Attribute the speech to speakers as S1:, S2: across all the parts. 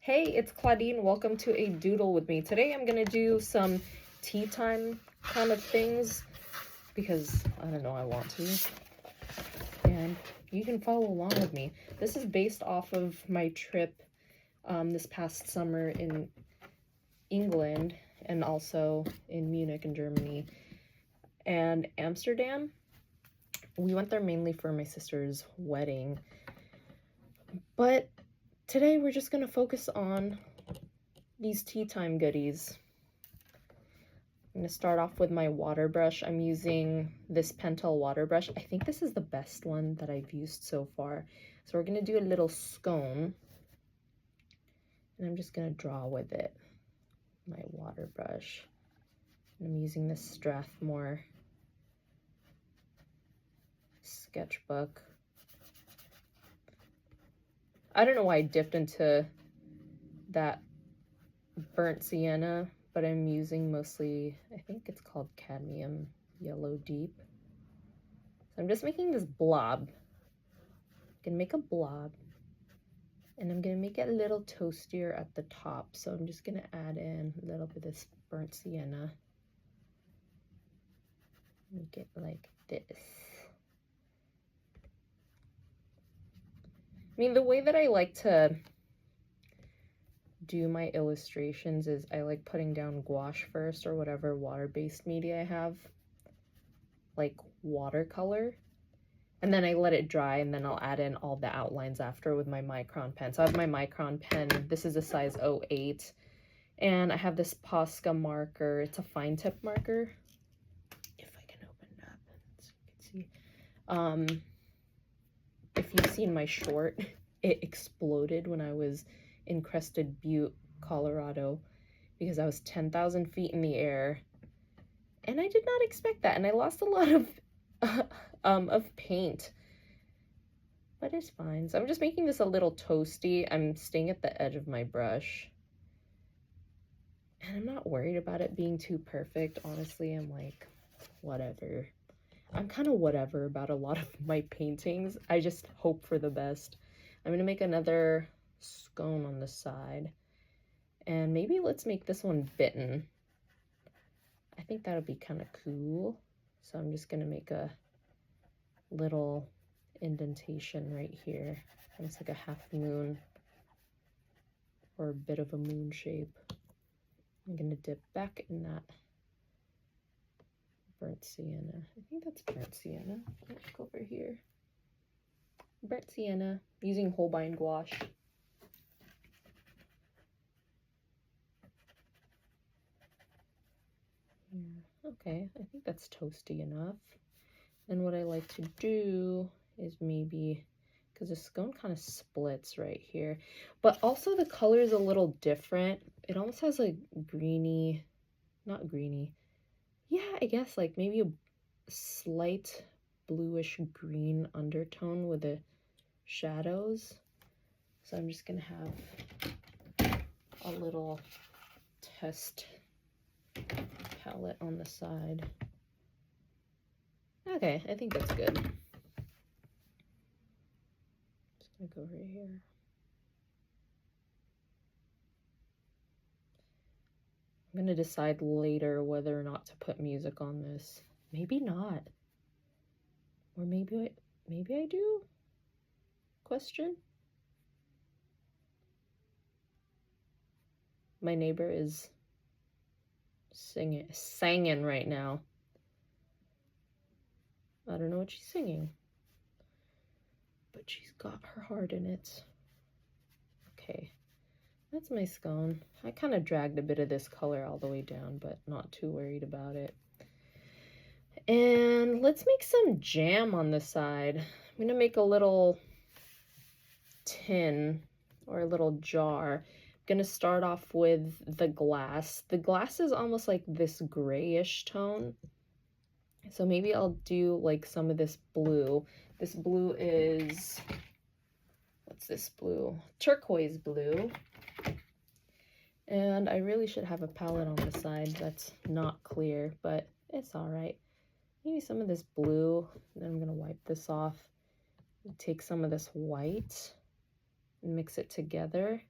S1: Hey, it's Claudine. Welcome to a doodle with me. Today I'm going to do some tea time kind of things because, I don't know, I want to. And you can follow along with me. This is based off of my trip this past summer in England and also in Munich in Germany and Amsterdam. We went there mainly for my sister's wedding. But today we're just going to focus on these tea time goodies. I'm going to start off with my water brush. I'm using this Pentel water brush. I think this is the best one that I've used so far. So we're going to do a little scone. And I'm just going to draw with it, my water brush. And I'm using this Strathmore sketchbook. I don't know why I dipped into that burnt sienna, but I'm using mostly, I think it's called cadmium yellow deep. So I'm just making this blob. I'm gonna make a blob, and I'm gonna make it a little toastier at the top. So I'm just gonna add in a little bit of this burnt sienna. Make it like this. I mean, the way that I like to do my illustrations is I like putting down gouache first, or whatever water-based media I have, like watercolor, and then I let it dry, and then I'll add in all the outlines after with my micron pen. So I have my micron pen. This is a size 08, and I have this Posca marker. It's a fine tip marker. If I can open it up so you can see. If you've seen my short, it exploded when I was in Crested Butte, Colorado, because I was 10,000 feet in the air, and I did not expect that, and I lost a lot of paint, but it's fine. So I'm just making this a little toasty. I'm staying at the edge of my brush, and I'm not worried about it being too perfect. Honestly, I'm like, whatever. I'm kind of whatever about a lot of my paintings. I just hope for the best. I'm gonna make another scone on the side, and maybe let's make this one bitten. I think that would be kind of cool. So I'm just gonna make a little indentation right here. It's like a half moon or a bit of a moon shape. I'm gonna dip back in that burnt sienna. I think that's burnt sienna. Let's go over here. Burnt sienna, using Holbein gouache. Yeah, okay, I think that's toasty enough. And what I like to do is maybe, because the scone kind of splits right here, but also the color is a little different. It almost has like greeny, not greeny. Yeah, I guess like maybe a slight bluish green undertone with the shadows. So I'm just gonna have a little test palette on the side. Okay, I think that's good. Just gonna go right here. I'm gonna decide later whether or not to put music on this. Maybe not. Or maybe I do? Question? My neighbor is singing right now. I don't know what she's singing, but she's got her heart in it. Okay, that's my scone. I kind of dragged a bit of this color all the way down, but not too worried about it. And let's make some jam on the side. I'm gonna make a little tin or a little jar. I'm gonna start off with the glass. The glass is almost like this grayish tone. So maybe I'll do like some of this blue. This blue is, what's this blue? Turquoise blue. And I really should have a palette on the side that's not clear, but it's all right. Maybe some of this blue, then I'm gonna wipe this off. Take some of this white and mix it together.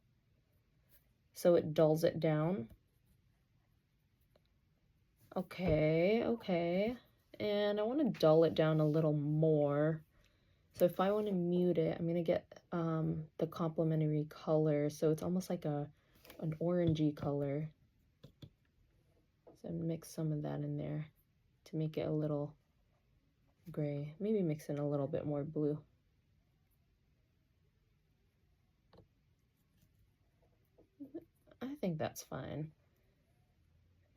S1: so it dulls it down. Okay, okay. And I want to dull it down a little more. So if I want to mute it, I'm going to get the complementary color. So it's almost like an orangey color. So mix some of that in there to make it a little gray. Maybe mix in a little bit more blue. I think that's fine.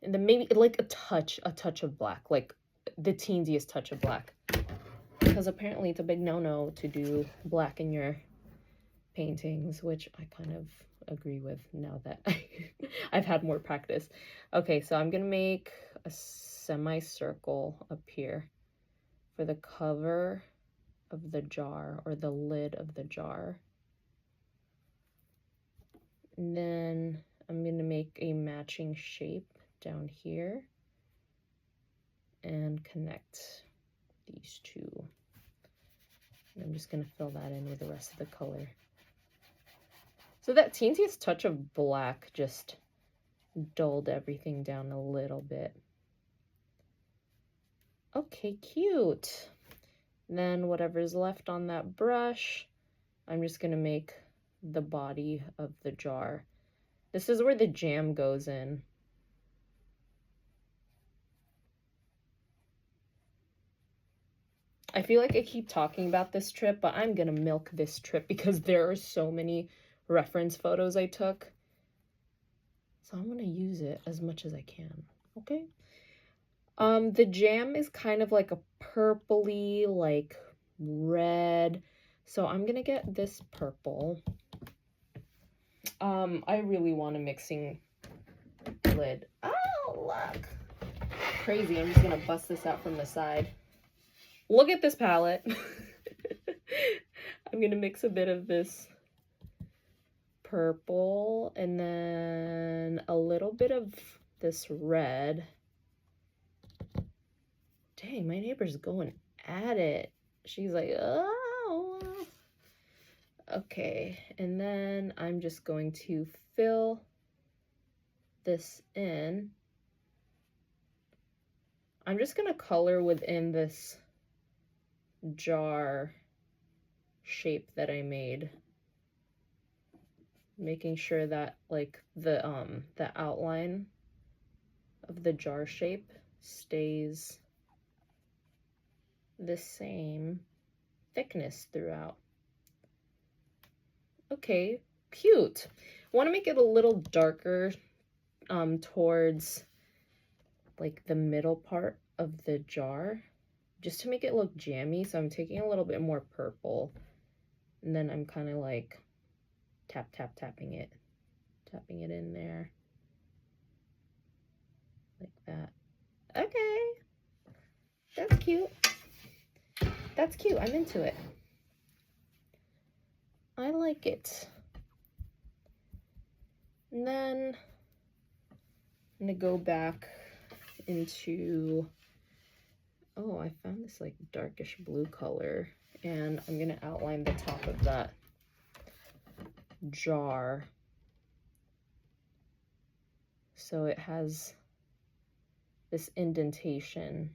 S1: And then maybe like a touch of black, like the teensiest touch of black. Because apparently it's a big no-no to do black in your paintings, which I kind of agree with now that I've had more practice. Okay, so I'm gonna make a semicircle up here for the cover of the jar, or the lid of the jar. And then I'm gonna make a matching shape down here and connect these two. And I'm just gonna fill that in with the rest of the color. So that teensiest touch of black just dulled everything down a little bit. Okay, cute. Then whatever's left on that brush, I'm just gonna make the body of the jar. This is where the jam goes in. I feel like I keep talking about this trip, but I'm gonna milk this trip because there are so many reference photos I took. So I'm gonna use it as much as I can, okay? The jam is kind of like a purpley, like red. So I'm gonna get this purple. I really want a mixing lid. Oh, look. Crazy, I'm just gonna bust this out from the side. Look at this palette. I'm gonna mix a bit of this purple and then a little bit of this red. Dang, my neighbor's going at it. She's like, oh. Okay, and then I'm just going to fill this in. I'm just gonna color within this jar shape that I made, making sure that like the outline of the jar shape stays the same thickness throughout. Okay, cute. I want to make it a little darker towards like the middle part of the jar, just to make it look jammy. So I'm taking a little bit more purple, and then I'm kind of like tapping it in there like that. Okay, that's cute. That's cute. I'm into it. I like it. And then I'm gonna go back into, oh, I found this like darkish blue color, and I'm gonna outline the top of that jar so it has this indentation,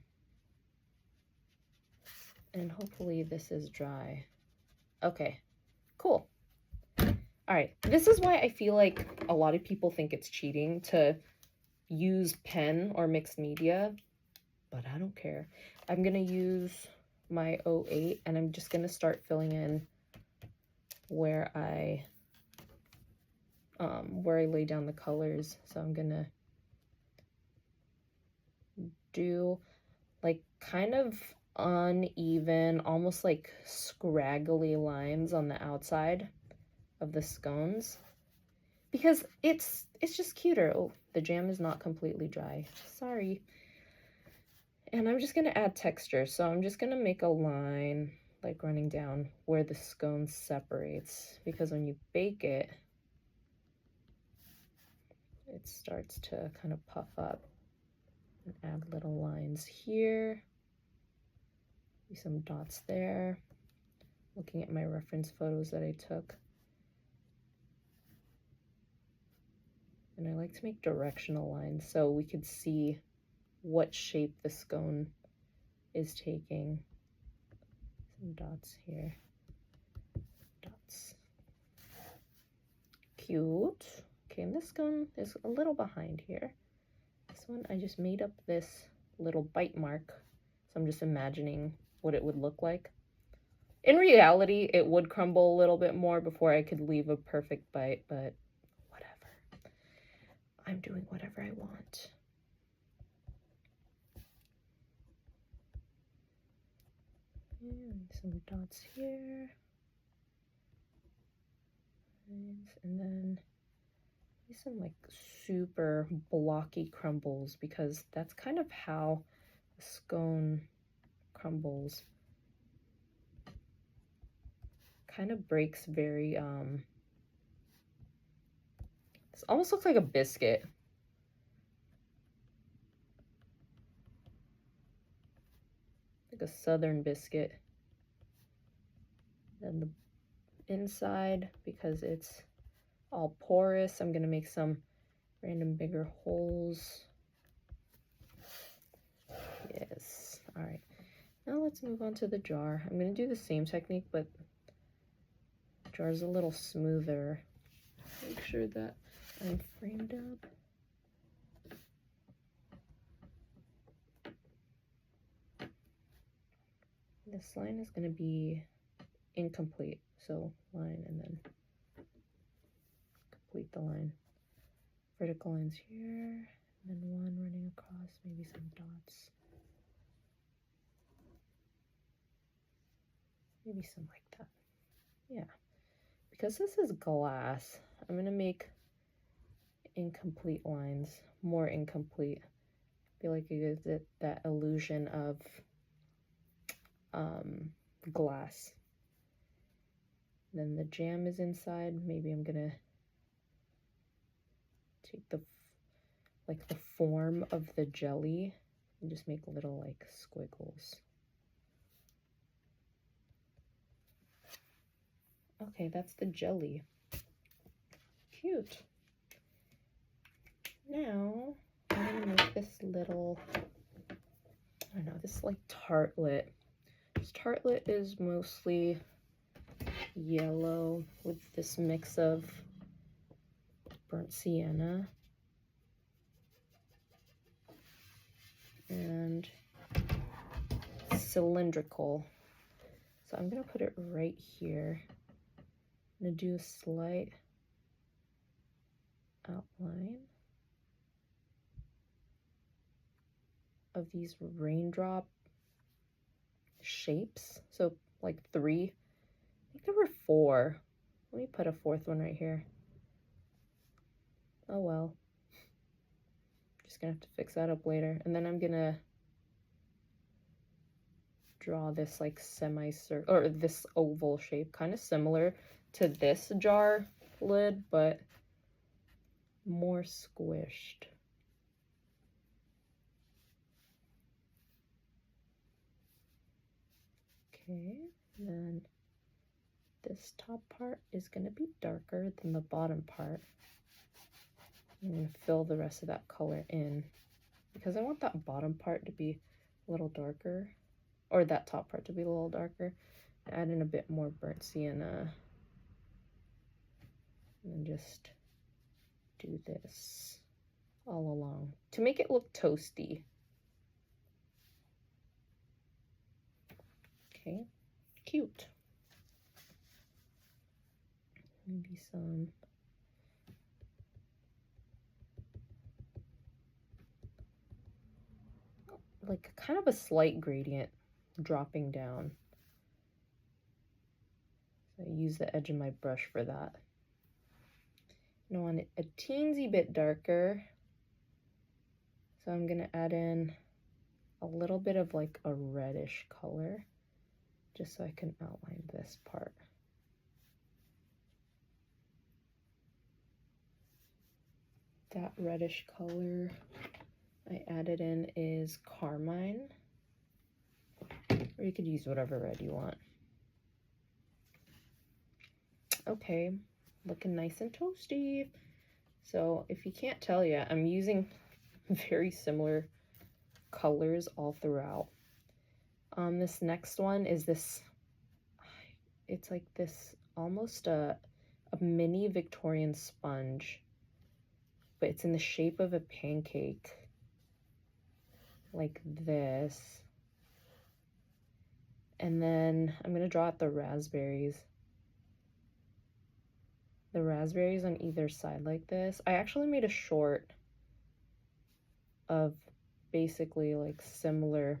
S1: and hopefully this is dry. Okay, cool. All right, this is why I feel like a lot of people think it's cheating to use pen or mixed media, but I don't care. I'm gonna use my 08 and I'm just gonna start filling in where I lay down the colors. So I'm gonna do like kind of uneven, almost like scraggly lines on the outside of the scones, because it's just cuter. Oh, the jam is not completely dry, sorry. And I'm just gonna add texture, so I'm just gonna make a line like running down where the scone separates, because when you bake it, it starts to kind of puff up. And add little lines here, some dots there. Looking at my reference photos that I took. And I like to make directional lines so we could see what shape the scone is taking. Some dots here. Dots. Cute. Okay, and this scone is a little behind here. This one, I just made up this little bite mark. So I'm just imagining what it would look like. In reality, it would crumble a little bit more before I could leave a perfect bite, but whatever. I'm doing whatever I want. And some dots here. And then some like super blocky crumbles, because that's kind of how a scone crumbles. Kind of breaks very, this almost looks like a biscuit. Like a southern biscuit. And the inside, because it's all porous, I'm gonna make some random bigger holes. Yes, all right. Now let's move on to the jar. I'm gonna do the same technique, but the jar's a little smoother. Make sure that I'm framed up. This line is gonna be incomplete, so line and then complete the line. Vertical lines here, and then one running across, maybe some dots. Maybe some like that. Yeah. Because this is glass, I'm gonna make incomplete lines, more incomplete. I feel like it gives it that illusion of glass. Then the jam is inside. Maybe I'm gonna take the form of the jelly and just make little like squiggles. Okay, that's the jelly. Cute. Now I'm gonna make this little, I don't know, this like tartlet. This tartlet is mostly yellow with this mix of burnt sienna and cylindrical. So I'm gonna put it right here. I'm gonna do a slight outline of these raindrop shapes. So like 3, I think there were 4. Let me put a 4th one right here. Oh well. Just gonna have to fix that up later. And then I'm gonna draw this like semi-circle, or this oval shape, kind of similar to this jar lid, but more squished. Okay, and then this top part is going to be darker than the bottom part. I'm going to fill the rest of that color in because I want that bottom part to be a little darker, or that top part to be a little darker. Add in a bit more burnt sienna and just do this all along to make it look toasty. Okay, cute. Maybe some like kind of a slight gradient dropping down. So I use the edge of my brush for that. And I want it a teensy bit darker. So I'm gonna add in a little bit of like a reddish color just so I can outline this part. That reddish color I added in is carmine, or you could use whatever red you want. Okay, looking nice and toasty. So if you can't tell yet, I'm using very similar colors all throughout. This next one is this, it's like this almost a mini Victorian sponge, but it's in the shape of a pancake, like this. And then I'm gonna draw out the raspberries. The raspberries on either side like this. I actually made a short of basically like similar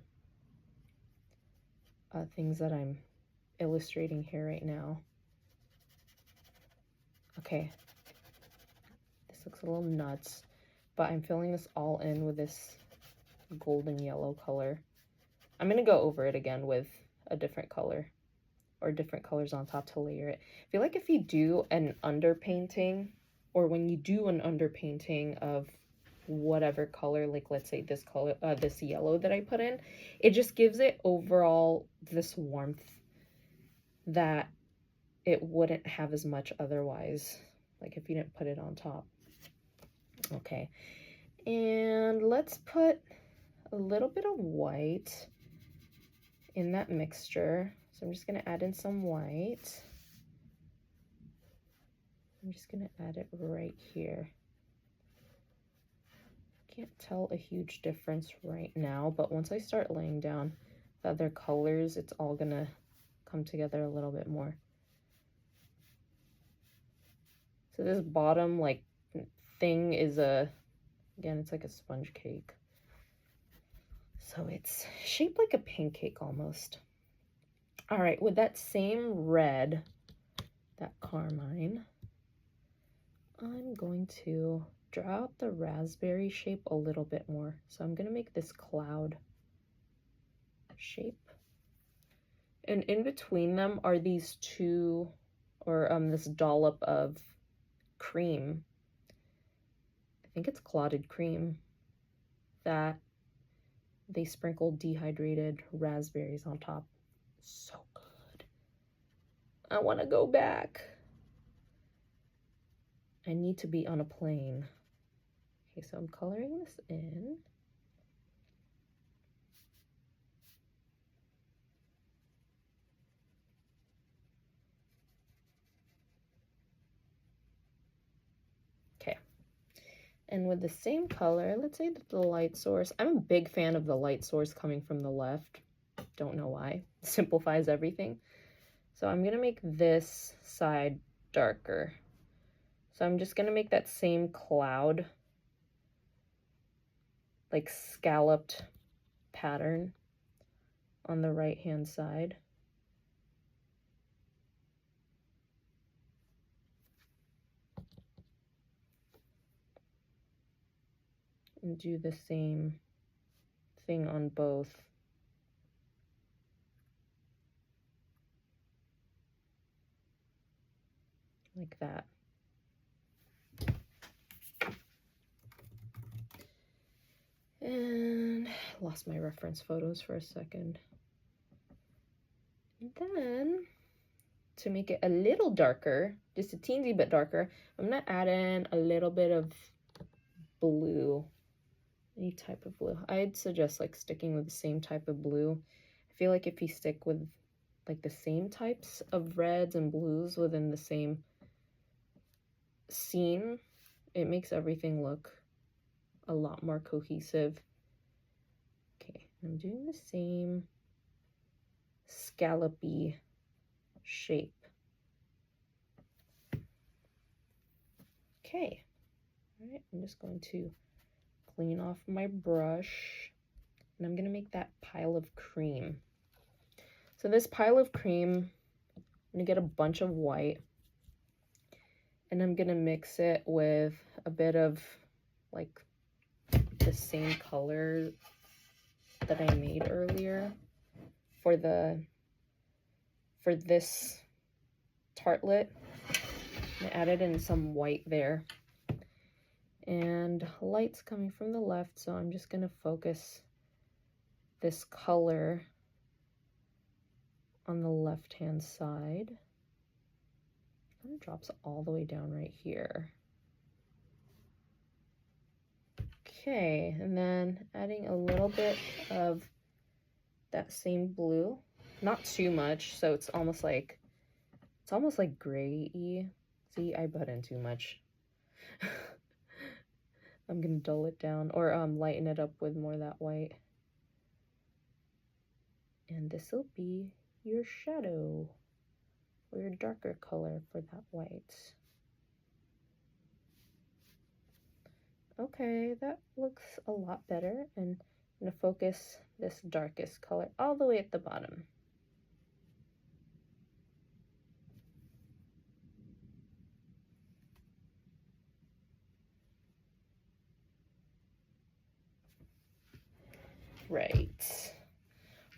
S1: things that I'm illustrating here right now. Okay, this looks a little nuts, but I'm filling this all in with this golden yellow color. I'm gonna go over it again with a different color or different colors on top to layer it. I feel like if you do an underpainting, or when you do an underpainting of whatever color, like let's say this color, this yellow that I put in, it just gives it overall this warmth that it wouldn't have as much otherwise, like if you didn't put it on top. Okay, and let's put a little bit of white in that mixture. So I'm just gonna add in some white. I'm just gonna add it right here. Can't tell a huge difference right now, but once I start laying down the other colors, it's all gonna come together a little bit more. So this bottom like thing is again, it's like a sponge cake. So it's shaped like a pancake almost. All right, with that same red, that carmine, I'm going to draw out the raspberry shape a little bit more. So I'm gonna make this cloud shape. And in between them are these two, or this dollop of cream. I think it's clotted cream that they sprinkled dehydrated raspberries on top. So good. I want to go back. I need to be on a plane. Okay, so I'm coloring this in. Okay. And with the same color, let's say that the light source, I'm a big fan of the light source coming from the left. Don't know why. Simplifies everything. So I'm gonna make this side darker. So I'm just gonna make that same cloud, like scalloped pattern on the right hand side. And do the same thing on both. Like that. And I lost my reference photos for a second. And then, to make it a little darker, just a teensy bit darker, I'm gonna add in a little bit of blue. Any type of blue. I'd suggest like sticking with the same type of blue. I feel like if you stick with like the same types of reds and blues within the same scene, it makes everything look a lot more cohesive. Okay, I'm doing the same scallopy shape. Okay, all right, I'm just going to clean off my brush, and I'm gonna make that pile of cream. So this pile of cream, I'm gonna get a bunch of white, and I'm gonna mix it with a bit of like the same color that I made earlier for this tartlet. I added in some white there, and light's coming from the left, so I'm just gonna focus this color on the left hand side. And it drops all the way down right here. Okay, and then adding a little bit of that same blue, not too much, so it's almost like gray-y. See, I put in too much. I'm gonna dull it down, or lighten it up with more of that white. And this will be your shadow, or your darker color for that white. Okay, that looks a lot better, and I'm gonna focus this darkest color all the way at the bottom.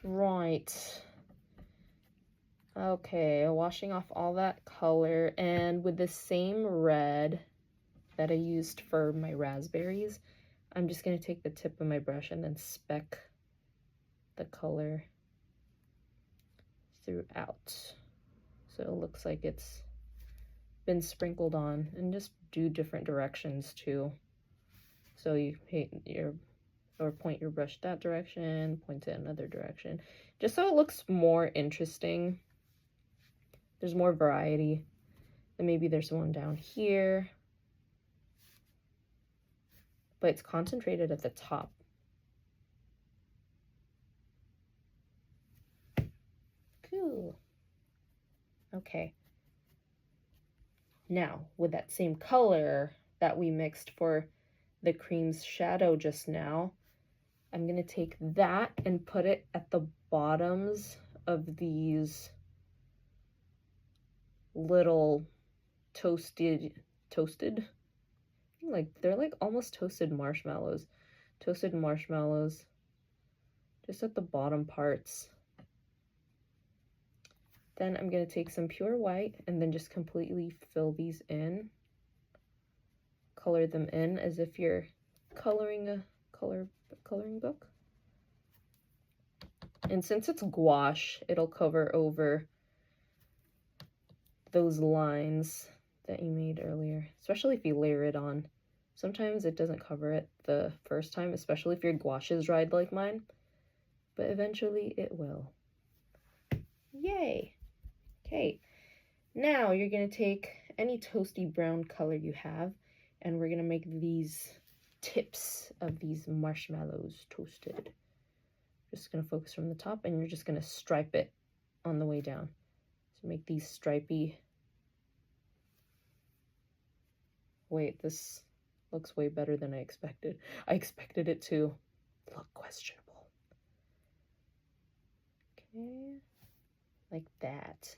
S1: Right. Okay, washing off all that color, and with the same red that I used for my raspberries, I'm just going to take the tip of my brush and then speck the color throughout. So it looks like it's been sprinkled on, and just do different directions too. So you point your brush that direction, point it another direction, just so it looks more interesting. There's more variety. And maybe there's one down here, but it's concentrated at the top. Cool. Okay. Now, with that same color that we mixed for the cream's shadow just now, I'm going to take that and put it at the bottoms of these little toasted, like they're like almost toasted marshmallows just at the bottom parts. Then I'm going to take some pure white and then just completely fill these in, color them in as if you're coloring a coloring book. And since it's gouache, it'll cover over those lines that you made earlier, especially if you layer it on. Sometimes it doesn't cover it the first time, especially if your gouache is dried like mine, but eventually it will. Yay! Okay, now you're going to take any toasty brown color you have, and we're going to make these tips of these marshmallows toasted. Just going to focus from the top, and you're just going to stripe it on the way down. So make these stripy. Wait, this looks way better than I expected. I expected it to look questionable. Okay, like that.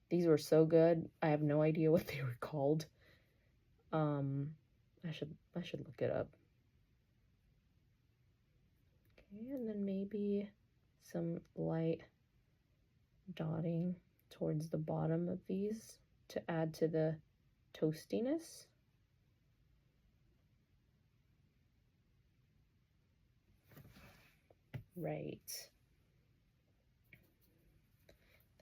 S1: These were so good. I have no idea what they were called. I should look it up. Okay, and then maybe some light dotting towards the bottom of these to add to the toastiness. Right.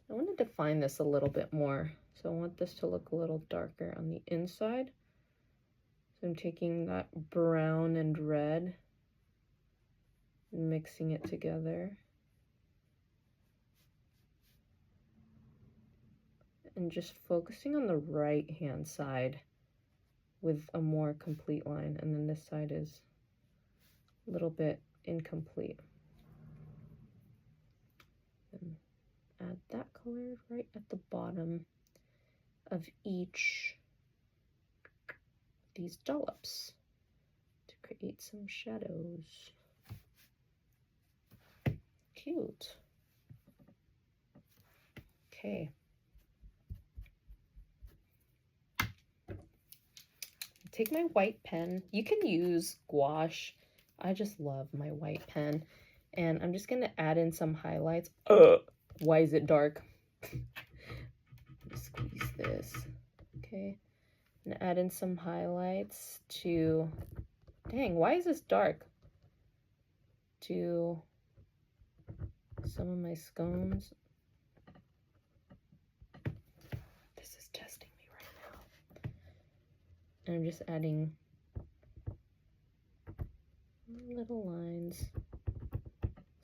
S1: I want to define this a little bit more. So I want this to look a little darker on the inside. So I'm taking that brown and red, mixing it together. And just focusing on the right hand side with a more complete line. And then this side is a little bit incomplete. And add that color right at the bottom of each of these dollops to create some shadows. Cute. Okay. Take my white pen. You can use gouache. I just love my white pen. And I'm just going to add in some highlights. Why is it dark? Squeeze this. Okay. And add in some highlights to... Dang, why is this dark? To some of my scones. This is testing me right now. And I'm just adding little lines.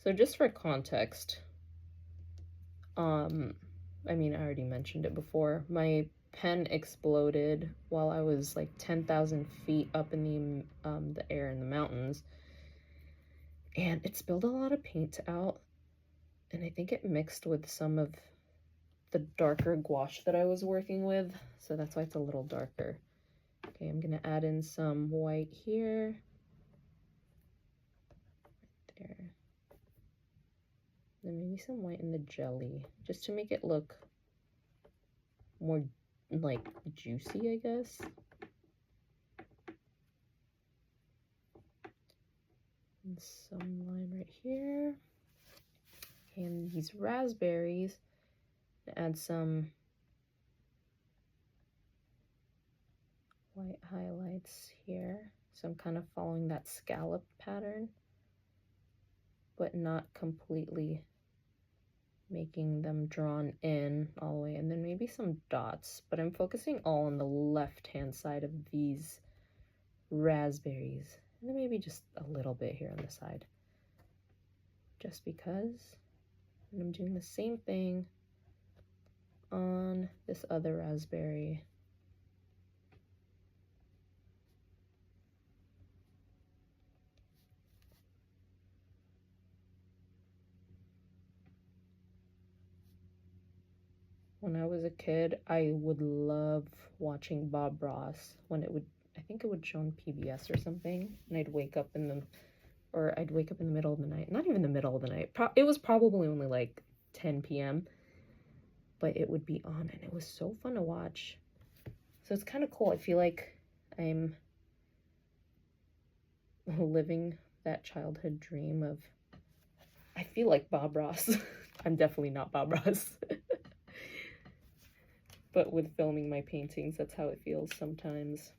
S1: So just for context, I mean, I already mentioned it before. My pen exploded while I was like 10,000 feet up in the air in the mountains, and it spilled a lot of paint out, and I think it mixed with some of the darker gouache that I was working with, so that's why it's a little darker. Okay, I'm gonna add in some white here, right there. Then maybe some white in the jelly, just to make it look more like juicy, I guess. And some line right here. And these raspberries, add some white highlights here. So I'm kind of following that scallop pattern, but not completely making them drawn in all the way. And then maybe some dots, but I'm focusing all on the left-hand side of these raspberries. And then maybe just a little bit here on the side, just because. And I'm doing the same thing on this other raspberry. When I was a kid, I would love watching Bob Ross when it would, I think it would show on PBS or something, and I'd wake up in the middle of the night. Not even the middle of the night. It was probably only like 10 p.m., but it would be on, and it was so fun to watch. So it's kind of cool. I feel like I'm living that childhood dream of, I feel like Bob Ross. I'm definitely not Bob Ross. But with filming my paintings, that's how it feels sometimes.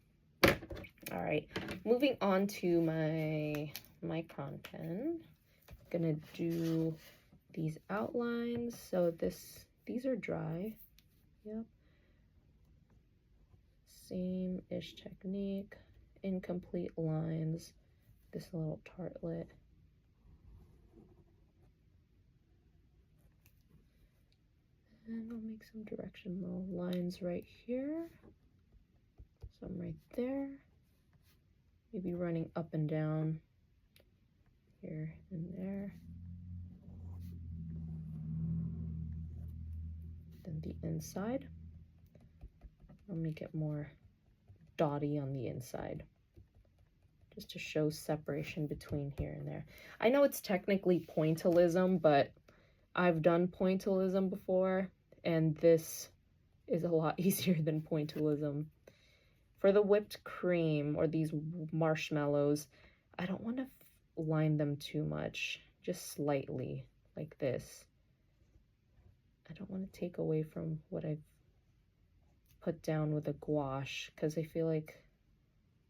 S1: All right, moving on to my micron pen. I'm gonna do these outlines. So these are dry. Yep. Same-ish technique. Incomplete lines. This little tartlet. And I'll make some directional lines right here. Some right there. Maybe running up and down here and there. Then the inside. I'll make it more dotty on the inside, just to show separation between here and there. I know it's technically pointillism, but I've done pointillism before, and this is a lot easier than pointillism. For the whipped cream or these marshmallows, I don't want to line them too much, just slightly, like this. I don't want to take away from what I've put down with a gouache, because I feel like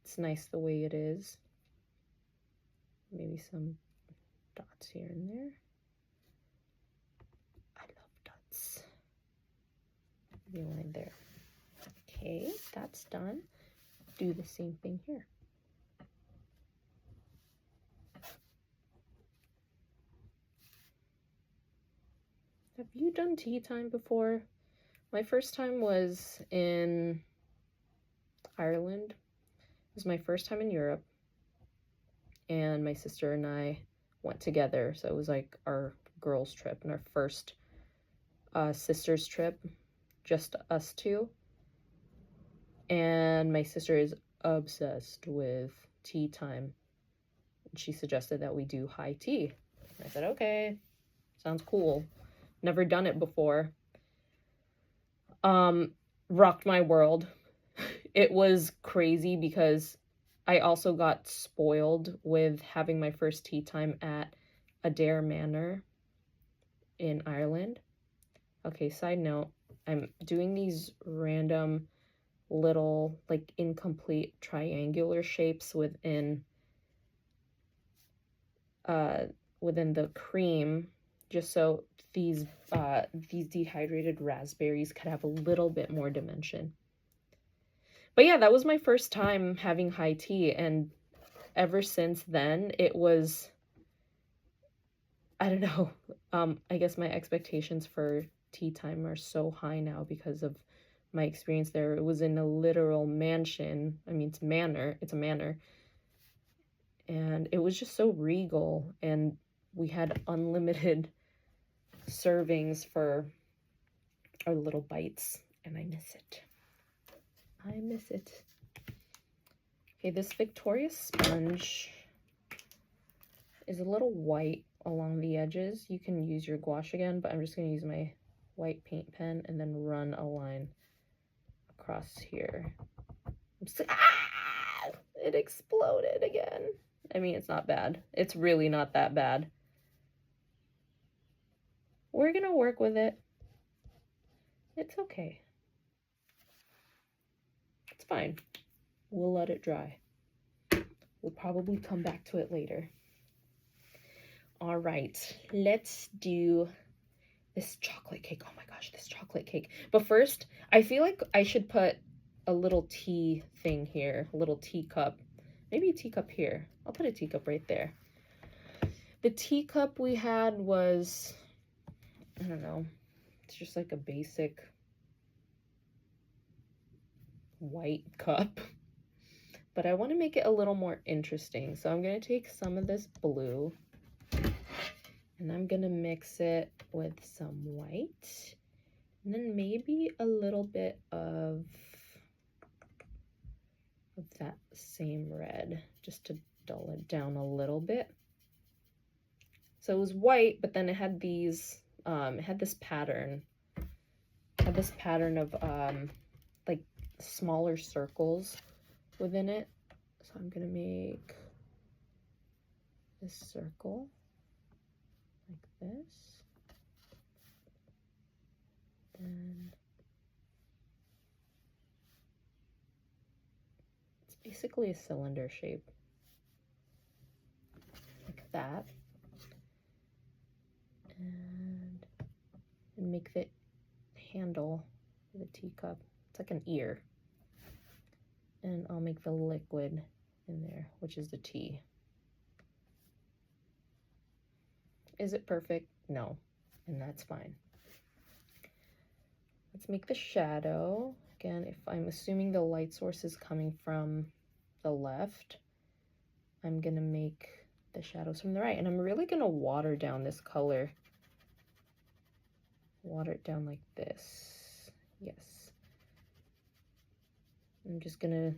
S1: it's nice the way it is. Maybe some dots here and there. I love dots. Maybe a line there. Okay, that's done. Do the same thing here. Have you done tea time before? My first time was in Ireland. It was my first time in Europe, and my sister and I went together. So it was like our girls' trip and our first sisters' trip, just us two. And my sister is obsessed with tea time. And she suggested that we do high tea. And I said, okay, sounds cool. Never done it before. Rocked my world. It was crazy because I also got spoiled with having my first tea time at Adair Manor in Ireland. Okay, side note, I'm doing these random little, like, incomplete triangular shapes within the cream, just so these dehydrated raspberries could have a little bit more dimension. But yeah, that was my first time having high tea, and ever since then, it was, I don't know, I guess my expectations for tea time are so high now because of my experience there. It was in a literal mansion. I mean, it's a manor. And it was just so regal, and we had unlimited servings for our little bites, and I miss it. I miss it. Okay, this Victoria sponge is a little white along the edges. You can use your gouache again, but I'm just going to use my white paint pen and then run a line across here. Ah! It exploded again. I mean, it's not bad. It's really not that bad. We're going to work with it. It's okay. It's fine. We'll let it dry. We'll probably come back to it later. All right, let's do this chocolate cake. Oh my gosh, this chocolate cake. But first, I feel like I should put a little tea thing here, a little teacup. Maybe a teacup here. I'll put a teacup right there. The teacup we had was, I don't know, it's just like a basic white cup. But I want to make it a little more interesting. So I'm going to take some of this blue and I'm going to mix it with some white. And then maybe a little bit of that same red, just to dull it down a little bit. So it was white, but then it had these, it had this pattern. It had this pattern of like smaller circles within it. So I'm gonna make this circle like this. Then it's basically a cylinder shape, like that. And make the handle of the teacup. It's like an ear. And I'll make the liquid in there, which is the tea. Is it perfect? No, and that's fine. Let's make the shadow. Again, if I'm assuming the light source is coming from the left, I'm gonna make the shadows from the right. And I'm really gonna water down this color. Water it down like this. Yes. I'm just gonna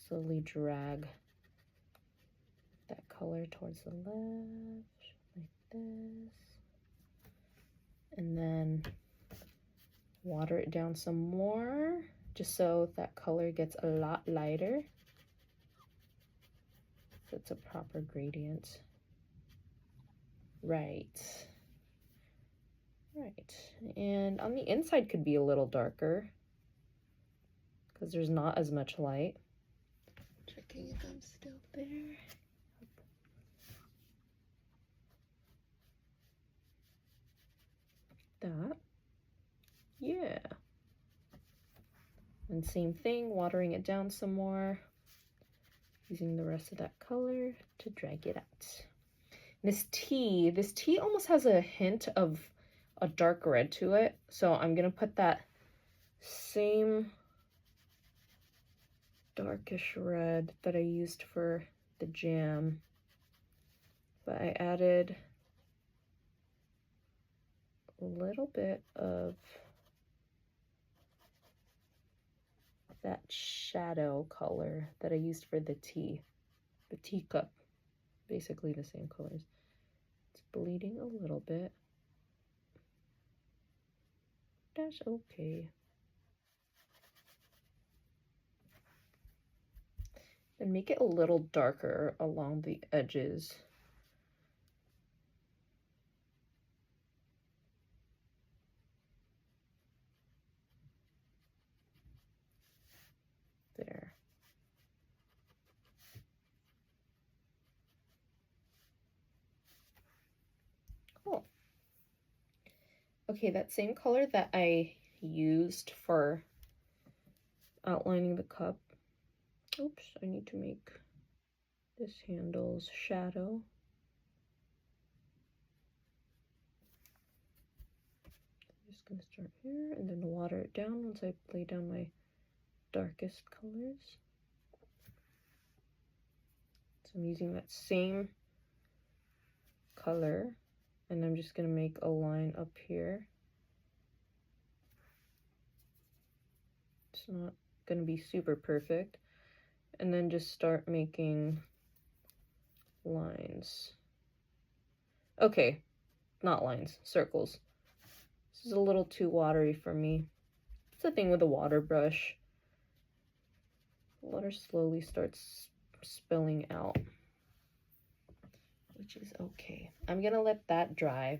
S1: slowly drag that color towards the left, like this. And then water it down some more, just so that color gets a lot lighter. So it's a proper gradient. Right. Right. And on the inside could be a little darker because there's not as much light. Checking if I'm still there. That. Yeah. And same thing, watering it down some more, using the rest of that color to drag it out. This tea almost has a hint of a dark red to it, so I'm gonna put that same darkish red that I used for the jam, but I added a little bit of that shadow color that I used for the teacup, basically the same colors. It's bleeding a little bit. That's okay. And make it a little darker along the edges. There. Cool. Okay, that same color that I used for outlining the cup. Oops, I need to make This handles shadow. I'm just going to start here and then water it down once I lay down my darkest colors. So I'm using that same color, and I'm just going to make a line up here. It's not going to be super perfect. And then just start making lines. Okay, not lines, circles. This is a little too watery for me. It's the thing with a water brush. Water slowly starts spilling out, which is okay. I'm gonna let that dry.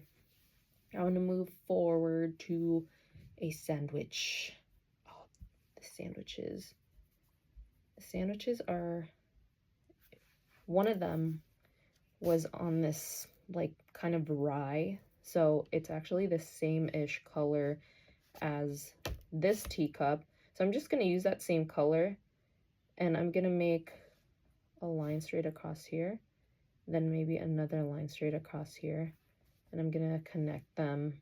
S1: I want to move forward to a sandwich. Oh, the sandwiches. The sandwiches are, one of them was on this like kind of rye, so it's actually the same-ish color as this teacup. So I'm just gonna use that same color, and I'm gonna make a line straight across here, then maybe another line straight across here, and I'm gonna connect them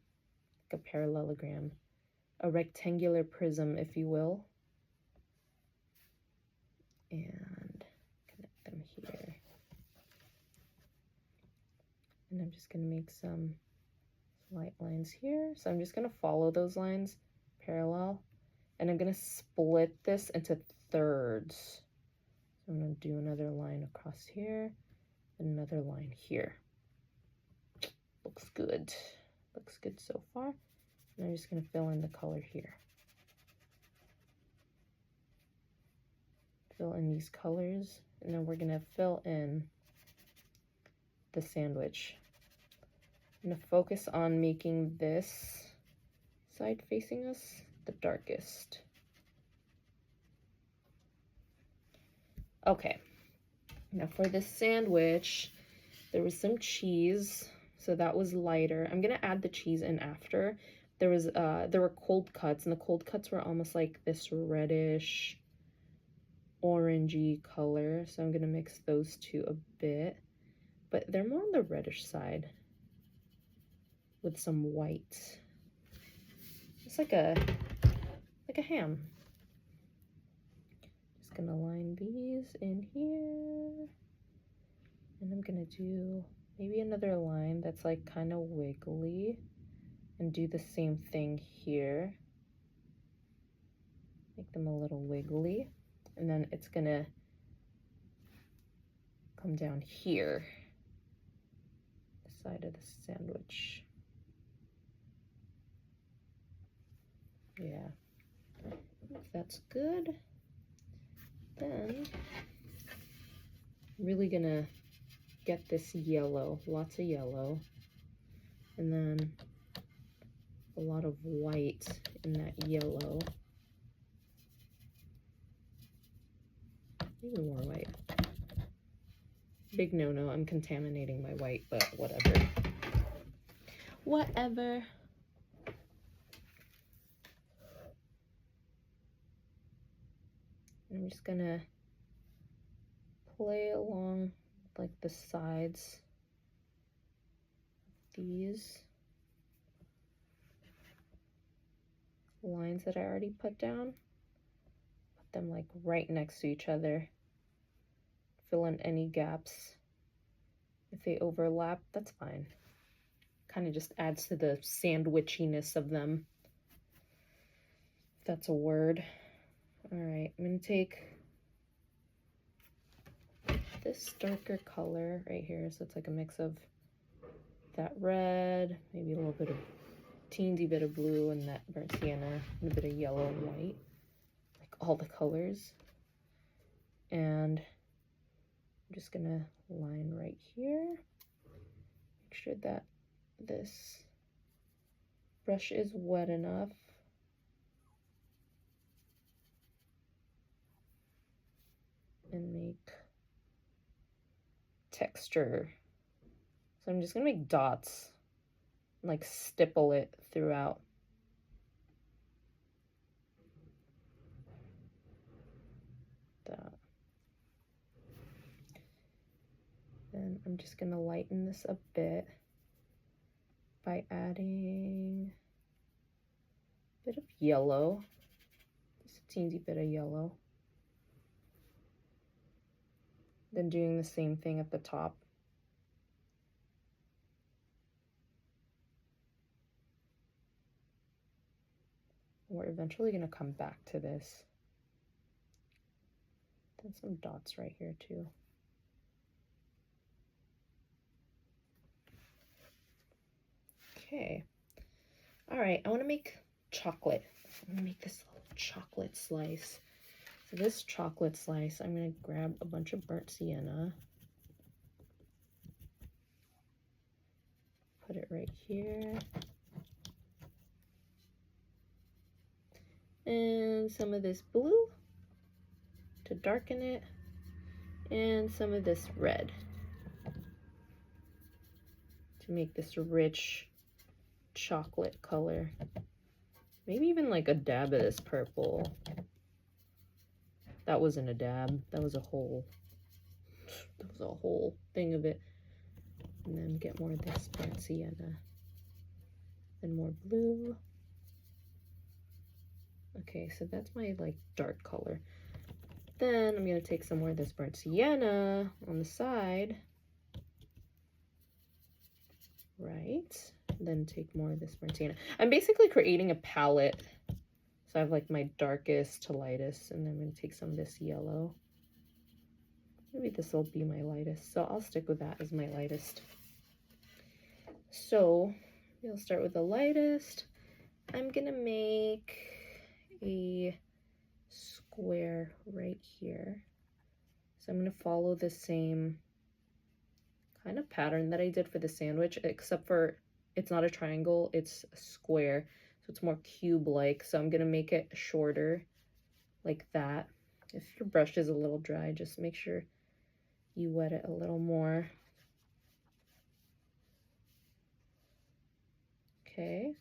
S1: like a parallelogram, a rectangular prism, if you will, and connect them here. And I'm just gonna make some light lines here. So I'm just gonna follow those lines parallel, and I'm gonna split this into thirds. So I'm gonna do another line across here, another line here. Looks good. Looks good so far. And I'm just gonna fill in the color here. Fill in these colors, and then we're gonna fill in the sandwich. I'm gonna focus on making this side facing us the darkest. Okay, now for the sandwich, there was some cheese, so that was lighter. I'm gonna add the cheese in after. There were cold cuts, and the cold cuts were almost like this reddish, orangey color. So I'm gonna mix those two a bit, but they're more on the reddish side with some white. It's like a ham. Just gonna line these in here, and I'm gonna do maybe another line that's like kind of wiggly, and do the same thing here. Make them a little wiggly, and then it's gonna come down here, the side of the sandwich. Yeah, if that's good, then I'm really gonna get this yellow, lots of yellow, and then a lot of white in that yellow. Maybe more white. Big no-no, I'm contaminating my white, but whatever. Whatever. I'm just gonna play along like the sides of these lines that I already put down. Put them like right next to each other. Fill in any gaps. If they overlap, that's fine. Kind of just adds to the sandwichiness of them, if that's a word. All right, I'm gonna take this darker color right here, so it's like a mix of that red, maybe a little bit of teensy bit of blue, and that burnt sienna, and a bit of yellow and white, like all the colors. And I'm just gonna line right here. Make sure that this brush is wet enough. And make texture. So I'm just gonna make dots, and like stipple it throughout. That. And I'm just gonna lighten this a bit by adding a bit of yellow, just a teensy bit of yellow. Then doing the same thing at the top. We're eventually gonna come back to this. Then some dots right here too. Okay. All right, I want to make chocolate. I'm gonna make this little chocolate slice. So this chocolate slice, I'm gonna grab a bunch of burnt sienna. Put it right here. And some of this blue to darken it. And some of this red to make this rich chocolate color. Maybe even like a dab of this purple. That wasn't a dab, that was a whole thing of it. And then get more of this burnt sienna. Then more blue. Okay, so that's my like dark color. Then I'm gonna take some more of this burnt sienna on the side. Right, then take more of this burnt sienna. I'm basically creating a palette. So I have like my darkest to lightest, and then I'm gonna take some of this yellow. Maybe this will be my lightest, so I'll stick with that as my lightest. So we'll start with the lightest. I'm gonna make a square right here. So I'm gonna follow the same kind of pattern that I did for the sandwich, except for it's not a triangle, it's a square. So it's more cube-like. So I'm gonna make it shorter like that. If your brush is a little dry, just make sure you wet it a little more. Okay.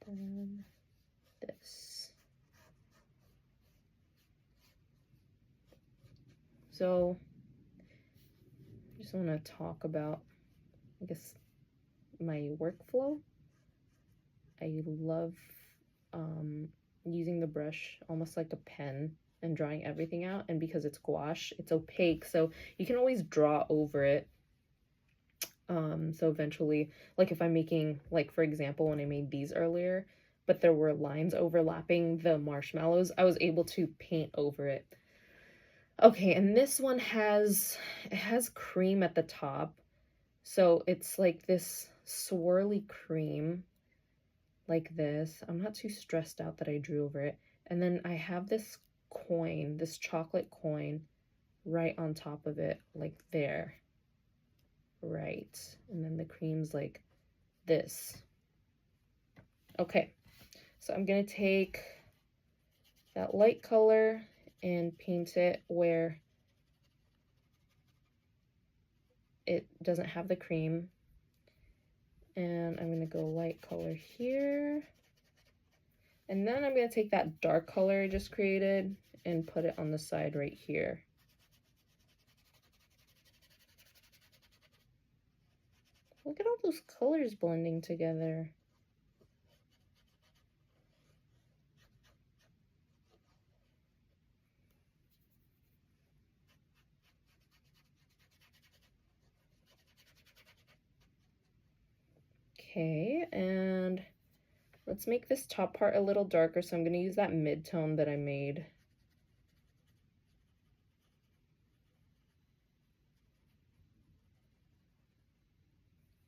S1: Then this. So I just want to talk about, I guess, my workflow. I love using the brush almost like a pen and drawing everything out. And because it's gouache, it's opaque, so you can always draw over it. So eventually, like if I'm making, like for example, when I made these earlier, but there were lines overlapping the marshmallows, I was able to paint over it. Okay, and this one has cream at the top. So it's like this swirly cream, like this. I'm not too stressed out that I drew over it. And then I have this coin, this chocolate coin, right on top of it, like there. Right. And then the cream's like this. Okay, so I'm gonna take that light color and paint it where it doesn't have the cream. And I'm gonna go light color here. And then I'm gonna take that dark color I just created and put it on the side right here. Look at all those colors blending together. Okay, and let's make this top part a little darker, so I'm going to use that mid-tone that I made.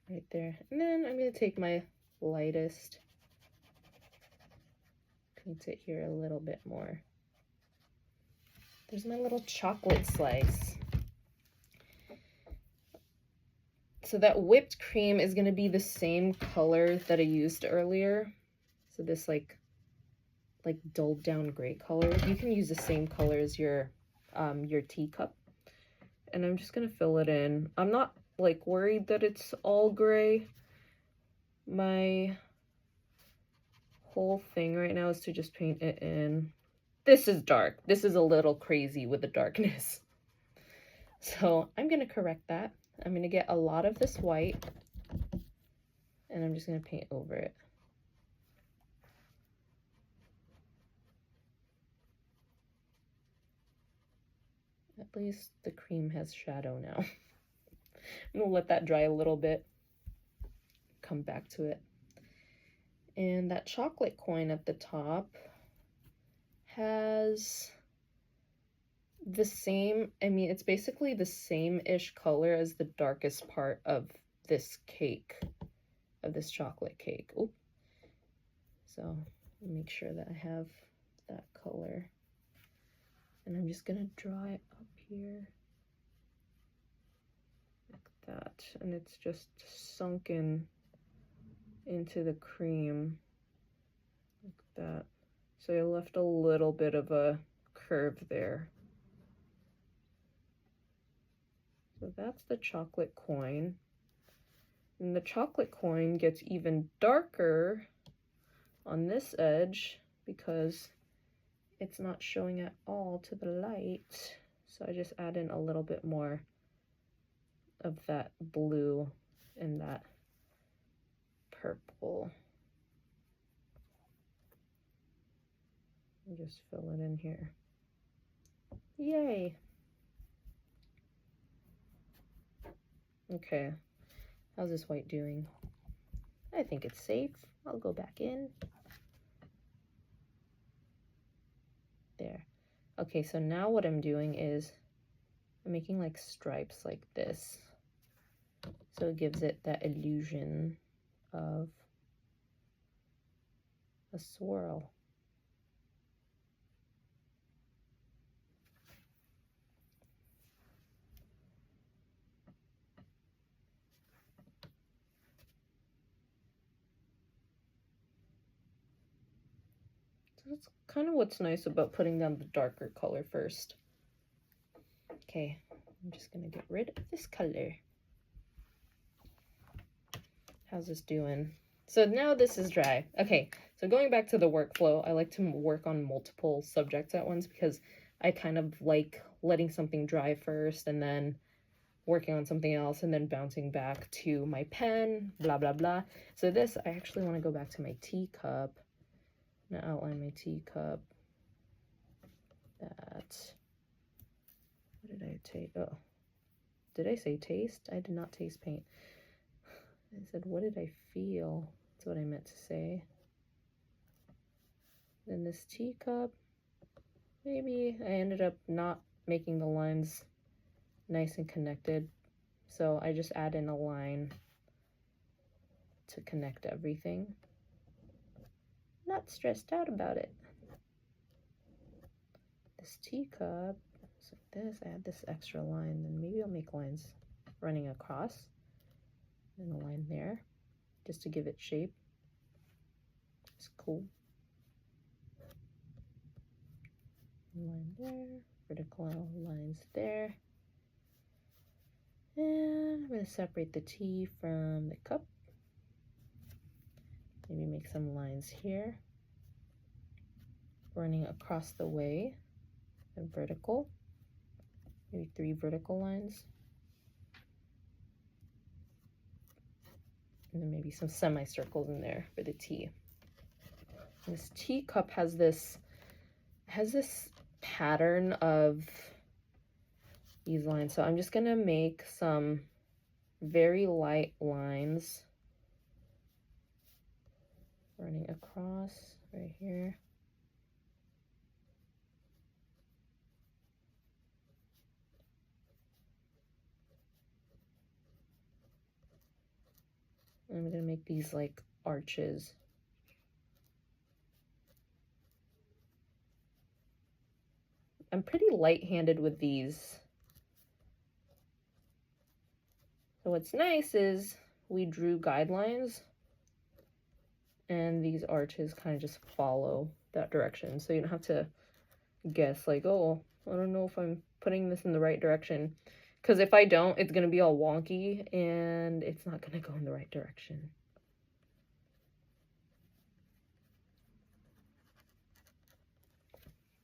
S1: Right there. And then I'm going to take my lightest, paint it here a little bit more. There's my little chocolate slice. So that whipped cream is going to be the same color that I used earlier. So this like dulled down gray color. You can use the same color as your teacup. And I'm just going to fill it in. I'm not like worried that it's all gray. My whole thing right now is to just paint it in. This is dark. This is a little crazy with the darkness. So I'm going to correct that. I'm going to get a lot of this white and I'm just going to paint over it. At least the cream has shadow now. I'm going to let that dry a little bit, come back to it. And that chocolate coin at the top has the same, I mean, it's basically the same-ish color as the darkest part of this cake, of this chocolate cake. Oh, so make sure that I have that color. And I'm just gonna draw it up here like that. And it's just sunken into the cream like that. So I left a little bit of a curve there. So that's the chocolate coin. And the chocolate coin gets even darker on this edge because it's not showing at all to the light. So I just add in a little bit more of that blue and that purple. And just fill it in here. Yay! Okay, how's this white doing? I think it's safe. I'll go back in. There. Okay, so now what I'm doing is I'm making like stripes like this. So it gives it that illusion of a swirl. So that's kind of what's nice about putting down the darker color first. Okay, I'm just gonna get rid of this color. How's this doing? So now this is dry. Okay, so going back to the workflow, I like to work on multiple subjects at once because I kind of like letting something dry first and then working on something else and then bouncing back to my pen, blah, blah, blah. So this, I actually want to go back to my teacup. I'm gonna outline my teacup. That, what did I take? Oh, did I say taste? I did not taste paint. I said, what did I feel? That's what I meant to say. Then this teacup, maybe I ended up not making the lines nice and connected. So I just add in a line to connect everything. Not stressed out about it. This teacup, it's like this, I add this extra line, then maybe I'll make lines running across. And a line there, just to give it shape. It's cool. Line there, vertical lines there. And I'm going to separate the tea from the cup. Maybe make some lines here. Running across the way, and vertical. Maybe 3 vertical lines. And then maybe some semicircles in there for the tea. This teacup has this pattern of these lines. So I'm just gonna make some very light lines running across right here. I'm gonna make these like arches. I'm pretty light-handed with these. So what's nice is we drew guidelines and these arches kind of just follow that direction. So you don't have to guess like, oh, I don't know if I'm putting this in the right direction. Because if I don't, it's going to be all wonky and it's not going to go in the right direction.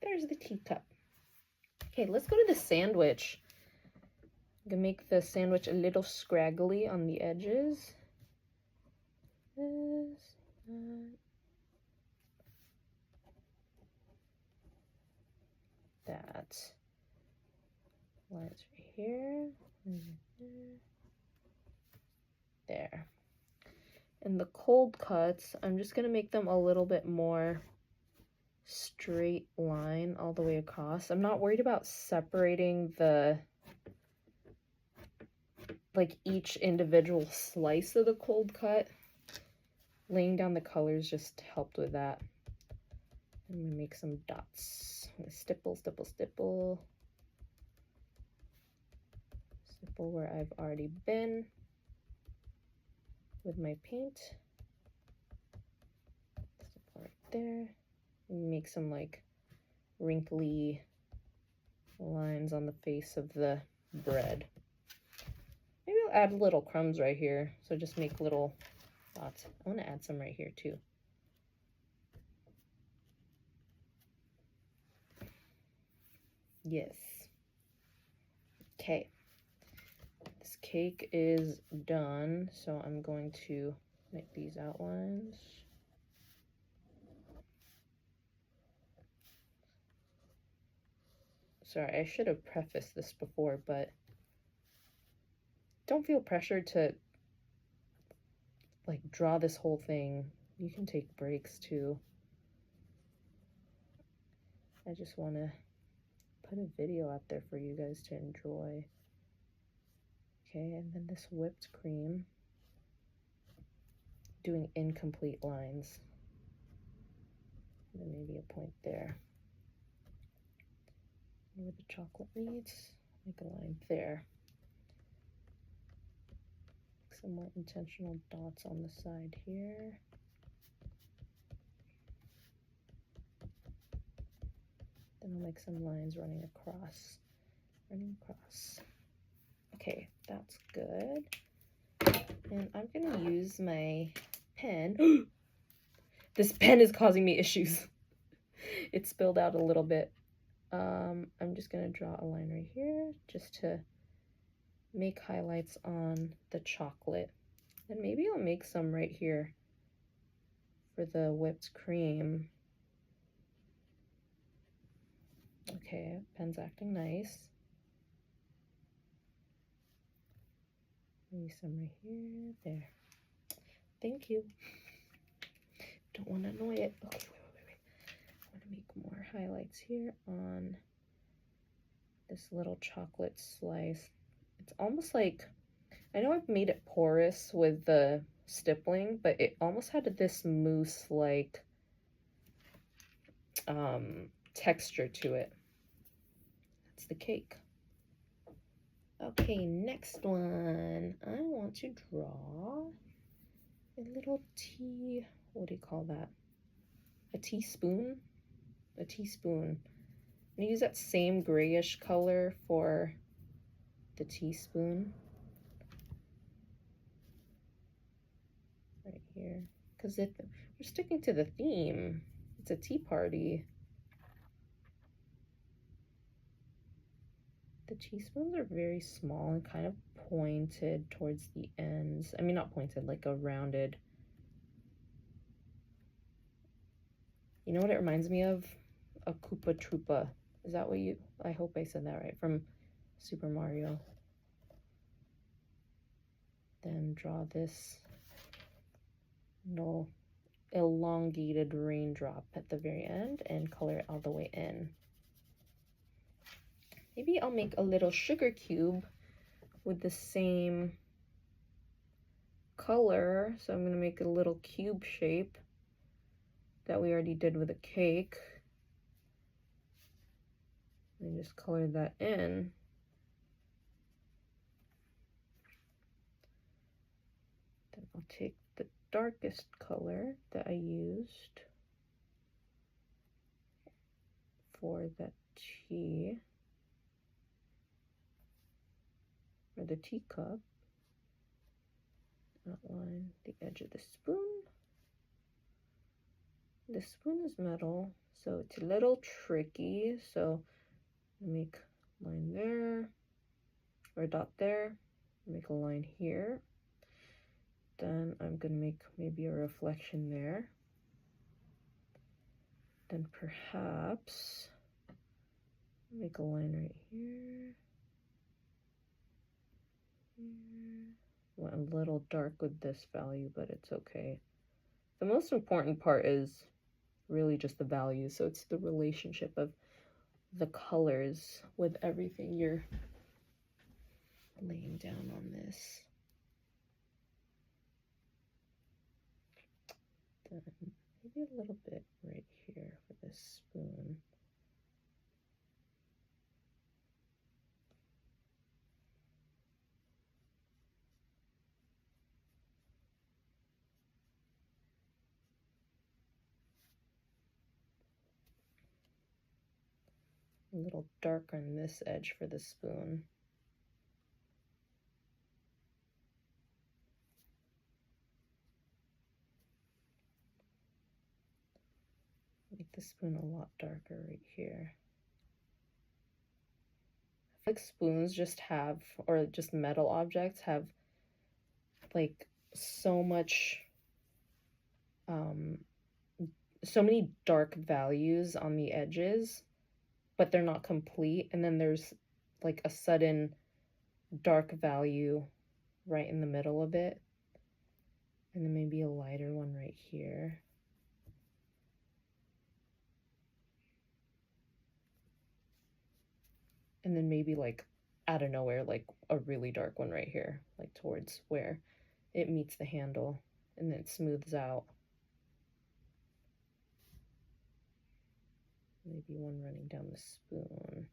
S1: There's the teacup. Okay, let's go to the sandwich. gonna make the sandwich a little scraggly on the edges. That lines right here. There. And the cold cuts, I'm just gonna make them a little bit more straight line all the way across. I'm not worried about separating the like each individual slice of the cold cut. Laying down the colors just helped with that. I'm gonna make some dots. Stipple, stipple, stipple. Stipple where I've already been with my paint. Stipple right there. Make some like wrinkly lines on the face of the bread. Maybe I'll add little crumbs right here. So just make little dots. I want to add some right here too. Yes. Okay. This cake is done. So I'm going to make these outlines. Sorry, I should have prefaced this before, but don't feel pressured to like draw this whole thing. You can take breaks too. I just want to put a video out there for you guys to enjoy. Okay, and then this whipped cream, doing incomplete lines. And then maybe a point there. Where the chocolate meets, make a line there. Some more intentional dots on the side here. Then I'll make some lines running across. Okay, that's good. And I'm gonna use my pen. This pen is causing me issues. It spilled out a little bit. I'm just gonna draw a line right here just to make highlights on the chocolate. And maybe I'll make some right here for the whipped cream. Okay, pen's acting nice. Maybe some right here, there. Thank you. Don't want to annoy it. Okay, wait. I want to make more highlights here on this little chocolate slice. It's almost like, I know I've made it porous with the stippling, but it almost had this mousse-like texture to it. That's the cake. Okay, next one. I want to draw a little tea, what do you call that? A teaspoon? A teaspoon. I'm gonna use that same grayish color for the teaspoon. Right here. Because we're sticking to the theme. It's a tea party. The teaspoons are very small and kind of pointed towards the ends. I mean, not pointed, like a rounded. You know what it reminds me of? A Koopa Troopa. Is that what you... I hope I said that right. From Super Mario. Then draw this little elongated raindrop at the very end and color it all the way in. Maybe I'll make a little sugar cube with the same color. So I'm going to make a little cube shape that we already did with a cake. And just color that in. Then I'll take the darkest color that I used for that tea. Or the teacup, outline the edge of the spoon. The spoon is metal, so it's a little tricky. So make line there, or a dot there, make a line here. Then I'm gonna make maybe a reflection there. Then perhaps make a line right here. Went a little dark with this value, but it's okay. The most important part is really just the value. So it's the relationship of the colors with everything you're laying down on this. Then maybe a little bit right here for this spoon. A little dark on this edge for the spoon. Make the spoon a lot darker right here. I feel like spoons just have, or just metal objects have like so much, so many dark values on the edges, but they're not complete. And then there's like a sudden dark value right in the middle of it. And then maybe a lighter one right here. And then maybe like out of nowhere, like a really dark one right here, like towards where it meets the handle, and then it smooths out. Maybe one running down the spoon.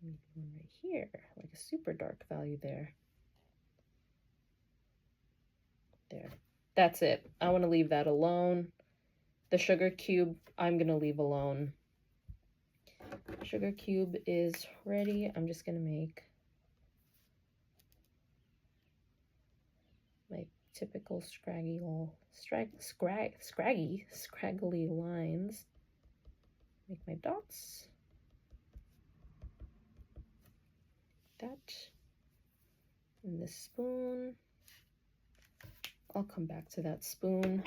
S1: Maybe one right here, like a super dark value there. There. That's it. I want to leave that alone. The sugar cube, I'm going to leave alone. Sugar cube is ready. I'm just going to make my typical scraggly lines. Make my dots. That. And this spoon. I'll come back to that spoon.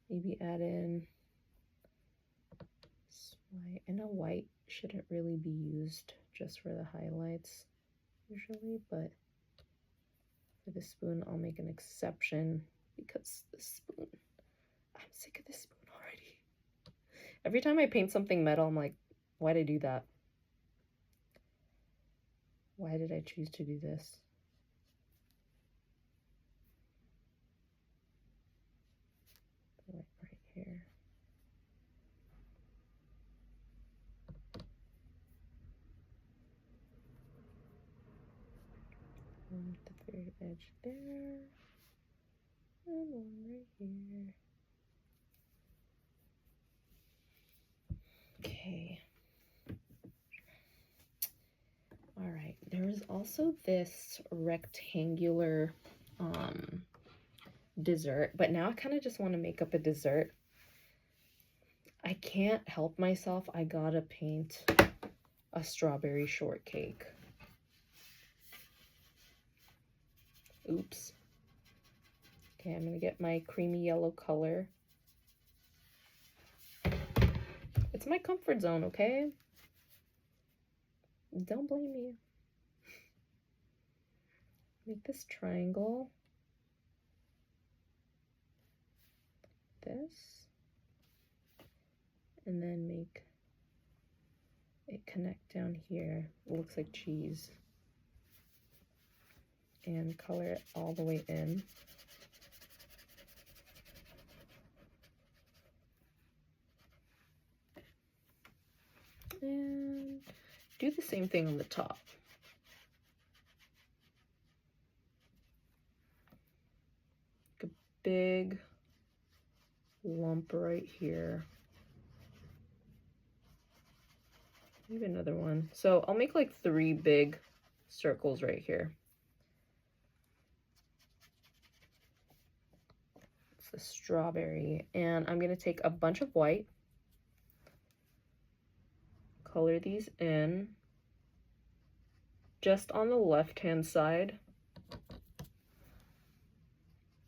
S1: Maybe add in white. I know white shouldn't really be used just for the highlights usually, but for this spoon I'll make an exception because this spoon, I'm sick of this spoon already. Every time I paint something metal, I'm like, why'd I do that? Why did I choose to do this? Right here. One at the very edge there. And one right here. Okay. All right. There is also this rectangular dessert, but now I kind of just want to make up a dessert. I can't help myself. I gotta paint a strawberry shortcake. Oops. Okay, I'm gonna get my creamy yellow color. It's my comfort zone, okay? Don't blame me. Make this triangle. This. And then make it connect down here. It looks like cheese. And color it all the way in. And do the same thing on the top. Like a big lump right here. Maybe another one. So I'll make like 3 big circles right here. the strawberry. And I'm going to take a bunch of white, color these in just on the left-hand side.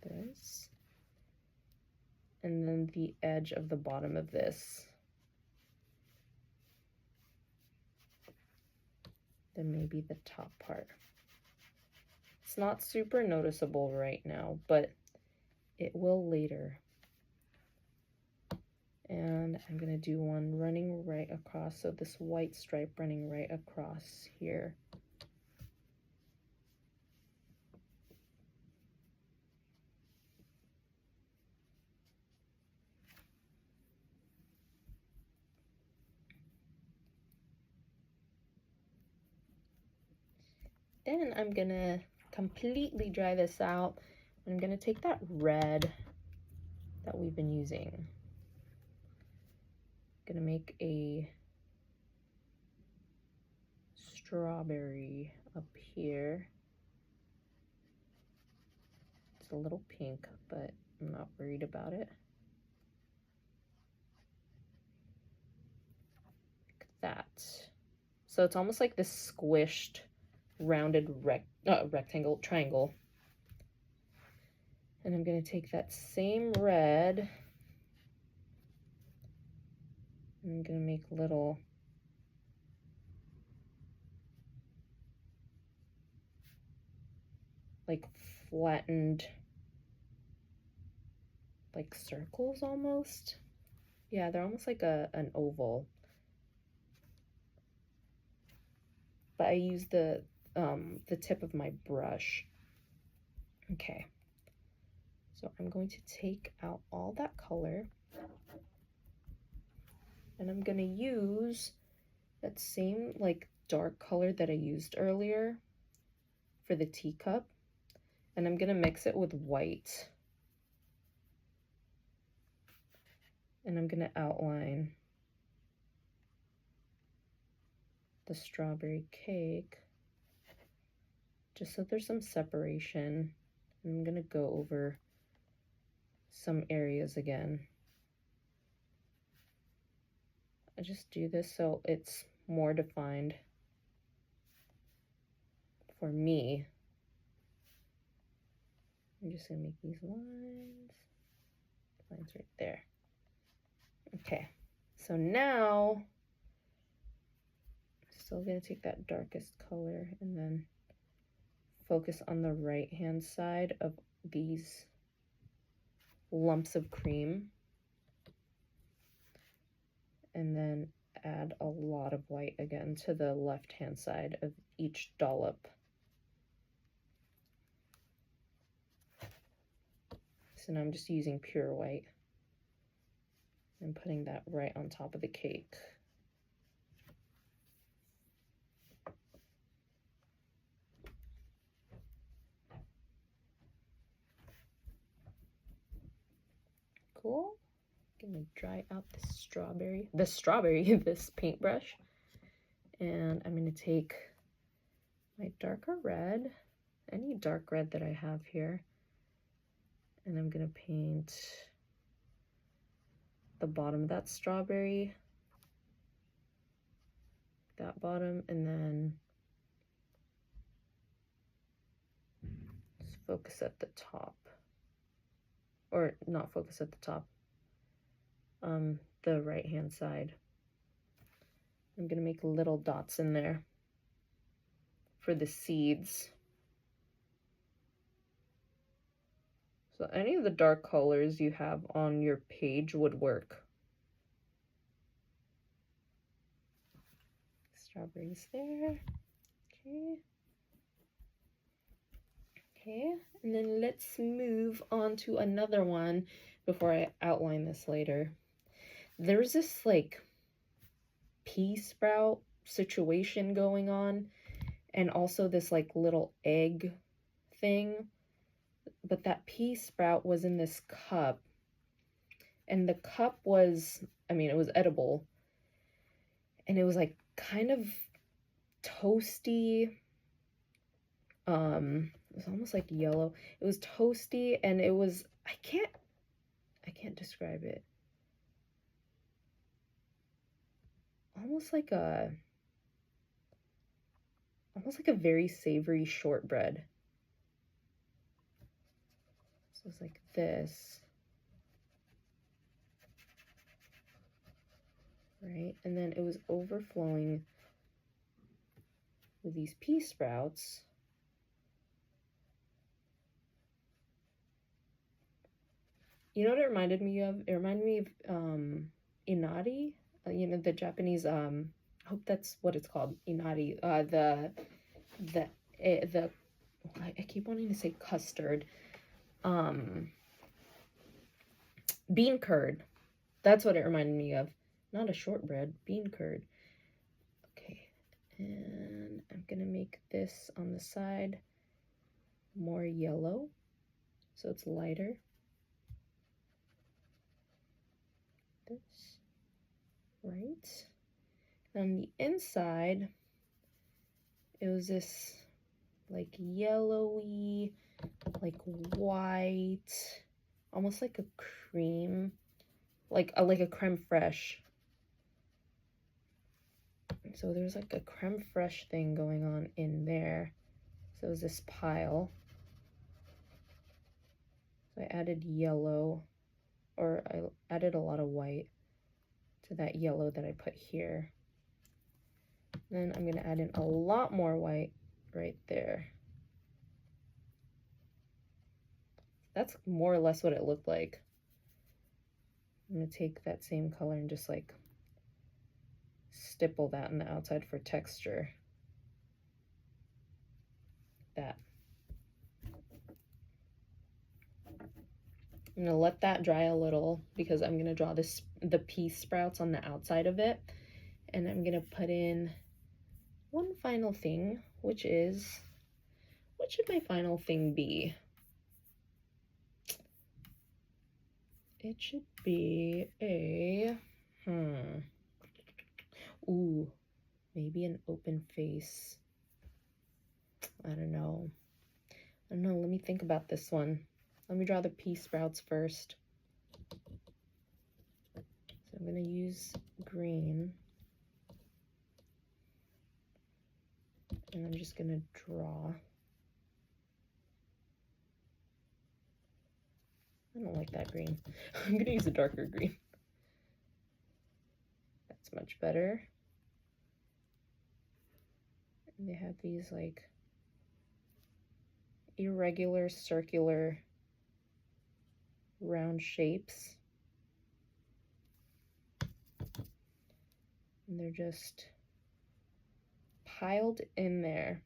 S1: This. And then the edge of the bottom of this. Then maybe the top part. It's not super noticeable right now, but it will later. And I'm gonna do one running right across, so this white stripe running right across here. Then I'm gonna completely dry this out. I'm gonna take that red that we've been using. I'm gonna make a strawberry up here. It's a little pink, but I'm not worried about it. Like that. So it's almost like this squished, rounded triangle. And I'm gonna take that same red. I'm gonna make little like flattened like circles almost. Yeah, they're almost like an oval. But I use the tip of my brush. Okay. So I'm going to take out all that color. And I'm gonna use that same like dark color that I used earlier for the teacup. And I'm gonna mix it with white. And I'm gonna outline the strawberry cake just so there's some separation. And I'm gonna go over some areas again. I just do this so it's more defined for me. I'm just gonna make these lines right there. Okay, so now I'm still gonna take that darkest color and then focus on the right hand side of these lumps of cream, and then add a lot of white again to the left hand side of each dollop. So now I'm just using pure white and putting that right on top of the cake. Cool. Gonna dry out this paintbrush, and I'm gonna take my darker red, any dark red that I have here, and I'm gonna paint the bottom of that strawberry, that bottom, and then just focus at the top, or not focus at the top, the right hand side. I'm gonna make little dots in there for the seeds. So any of the dark colors you have on your page would work. Strawberries there. Okay. Okay, and then let's move on to another one before I outline this later. There's this like pea sprout situation going on, and also this like little egg thing. But that pea sprout was in this cup, and the cup was, I mean, it was edible, and it was like kind of toasty. It was almost like yellow. It was toasty, and it was, I can't I can't describe it. Almost like a very savory shortbread. So it's like this. Right? And then it was overflowing with these pea sprouts. You know what it reminded me of? It reminded me of inari, you know, the Japanese, I hope that's what it's called, inari. The I keep wanting to say custard. Bean curd. That's what it reminded me of. Not a shortbread, bean curd. Okay, and I'm gonna make this on the side more yellow, so it's lighter. This, right? On the inside, it was this like yellowy, like white, almost like a cream, like a creme fraiche. So there's like a creme fraiche thing going on in there. So it was this pile. So I added yellow, or I added a lot of white to that yellow that I put here. Then I'm gonna add in a lot more white right there. That's more or less what it looked like. I'm gonna take that same color and just like stipple that on the outside for texture. That. I'm gonna let that dry a little because I'm gonna draw the pea sprouts on the outside of it. And I'm gonna put in one final thing, which is, what should my final thing be? It should be a, ooh, maybe an open face. I don't know. Let me think about this one. Let me draw the pea sprouts first. So I'm gonna use green. And I'm just gonna draw. I don't like that green. I'm gonna use a darker green. That's much better. And they have these like irregular, circular, round shapes. And they're just piled in there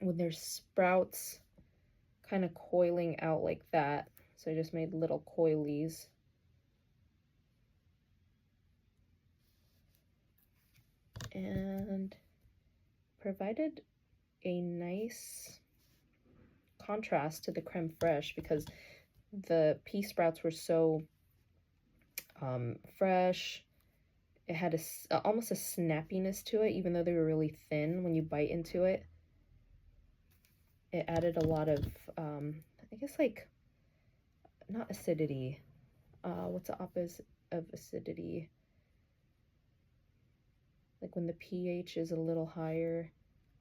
S1: with their sprouts kind of coiling out like that. So I just made little coilies. And provided a nice contrast to the creme fraiche because the pea sprouts were so fresh. It had almost a snappiness to it, even though they were really thin when you bite into it. It added a lot of, I guess, like, not acidity. What's the opposite of acidity? Like when the pH is a little higher.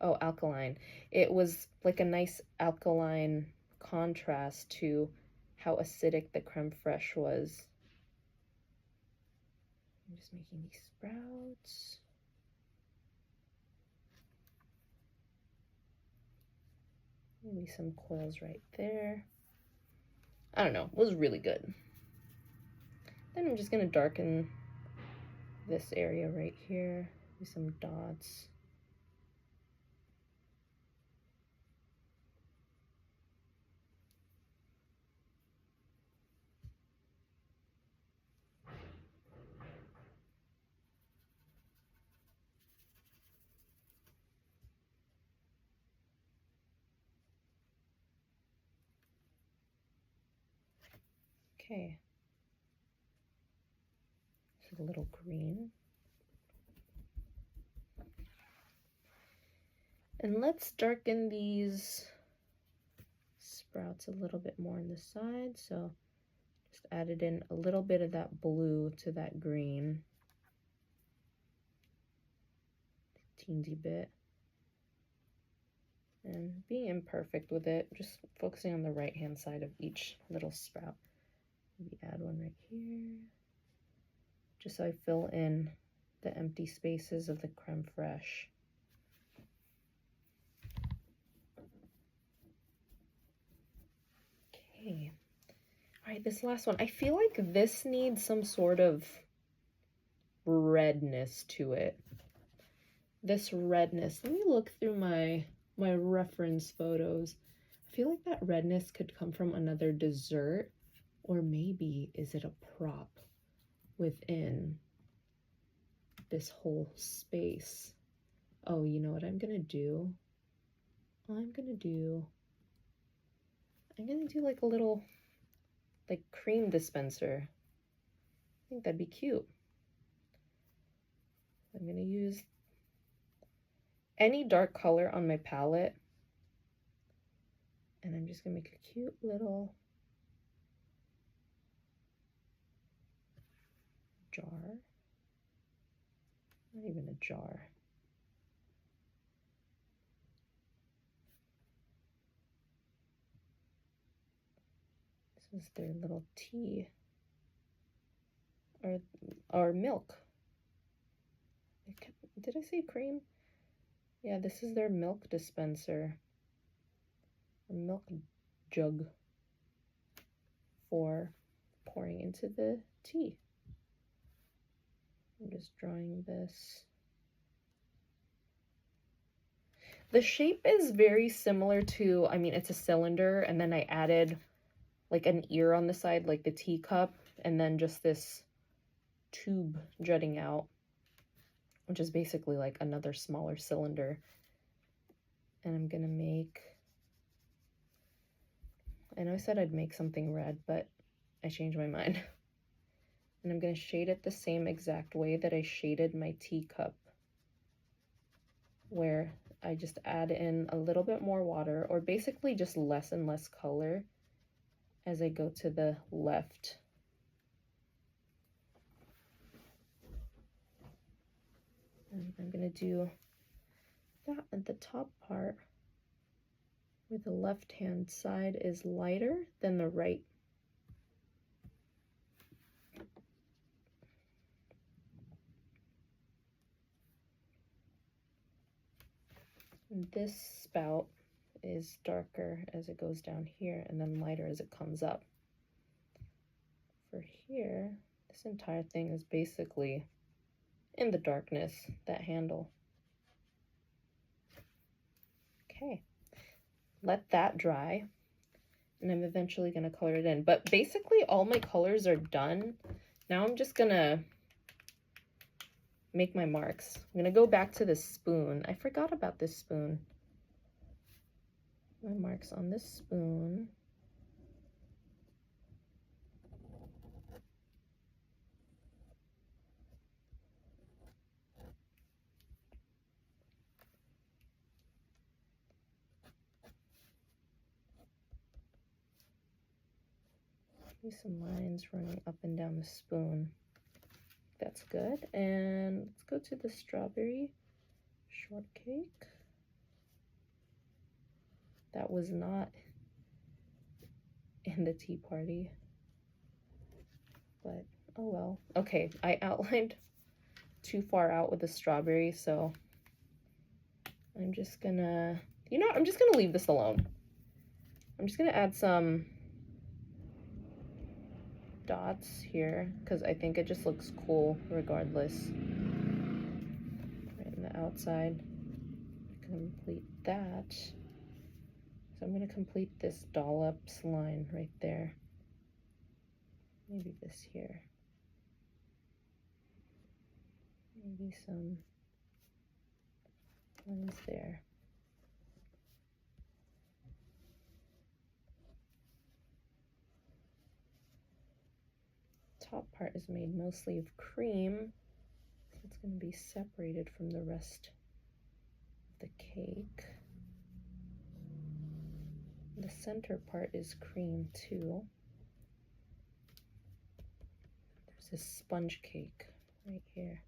S1: Oh, alkaline. It was like a nice alkaline contrast to how acidic the creme fraiche was. I'm just making these sprouts. Maybe some coils right there. I don't know, it was really good. Then I'm just gonna darken this area right here with some dots. Okay. A little green. And let's darken these sprouts a little bit more on the side. So just added in a little bit of that blue to that green. Teensy bit. And being imperfect with it, just focusing on the right-hand side of each little sprout. Maybe add one right here, just so I fill in the empty spaces of the creme fraiche. Okay. All right, this last one. I feel like this needs some sort of redness to it. This redness. Let me look through my reference photos. I feel like that redness could come from another dessert, or maybe is it a prop within this whole space? Oh, you know what I'm gonna do? I'm gonna do like a little like cream dispenser. I think that'd be cute. I'm gonna use any dark color on my palette, and I'm just gonna make a cute little jar. Not even a jar. This is their little tea or milk. Did I say cream? Yeah, this is their milk dispenser, or milk jug for pouring into the tea. I'm just drawing this. The shape is very similar to, I mean, it's a cylinder, and then I added like an ear on the side, like the teacup, and then just this tube jutting out, which is basically like another smaller cylinder. And I'm gonna make, I know I said I'd make something red, but I changed my mind. And I'm gonna shade it the same exact way that I shaded my teacup, where I just add in a little bit more water, or basically just less and less color as I go to the left. And I'm gonna do that at the top part, where the left-hand side is lighter than the right. And this spout is darker as it goes down here, and then lighter as it comes up. For here, this entire thing is basically in the darkness, that handle. Okay, let that dry, and I'm eventually gonna color it in. But basically all my colors are done. Now I'm just gonna make my marks. I'm gonna go back to this spoon. I forgot about this spoon. My marks on this spoon. Some lines running up and down the spoon. That's good. And let's go to the strawberry shortcake. That was not in the tea party, but oh well. Okay, I outlined too far out with the strawberry, so I'm just gonna, you know, I'm just gonna leave this alone. I'm just gonna add some dots here because I think it just looks cool regardless. Right in the outside, complete that. So I'm going to complete this dollops line right there. Maybe this here. Maybe some lines there. Top part is made mostly of cream, so it's going to be separated from the rest of the cake. The center part is cream too. this sponge cake right here.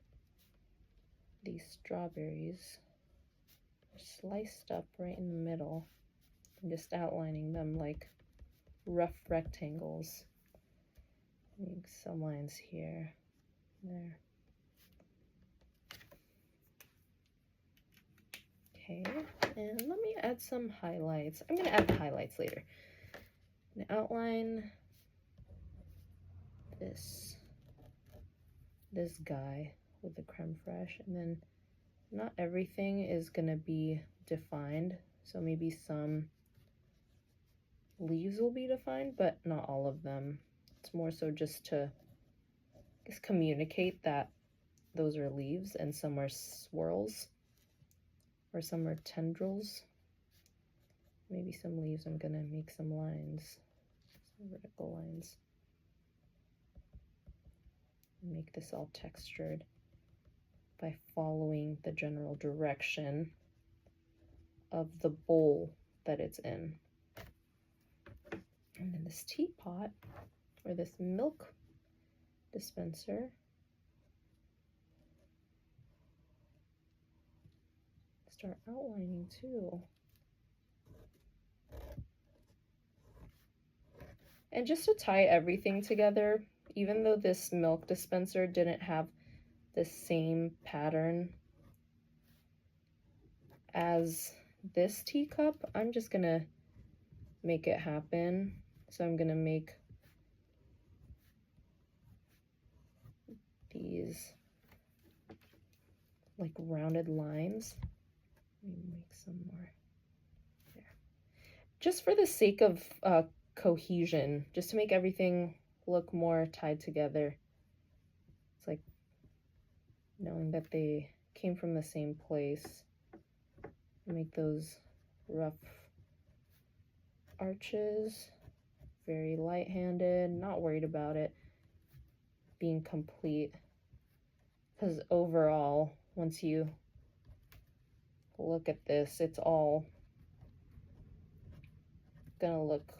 S1: These strawberries are sliced up right in the middle. I'm just outlining them like rough rectangles. Make some lines here, there. Okay, and let me add some highlights. I'm gonna add the highlights later. I'm gonna outline this guy with the creme fraiche, and then not everything is gonna be defined, so maybe some leaves will be defined, but not all of them. It's more so just to, I guess, communicate that those are leaves and some are swirls or some are tendrils. Maybe some leaves. I'm gonna make some lines, some vertical lines. Make this all textured by following the general direction of the bowl that it's in. And then this teapot, or this milk dispenser, start outlining too. And just to tie everything together, even though this milk dispenser didn't have the same pattern as this teacup, I'm just gonna make it happen. So I'm gonna make these like rounded lines. Let me make some more there. Just for the sake of cohesion, just to make everything look more tied together. It's like knowing that they came from the same place. Make those rough arches, very light-handed, not worried about it being complete, because overall, once you look at this, it's all gonna look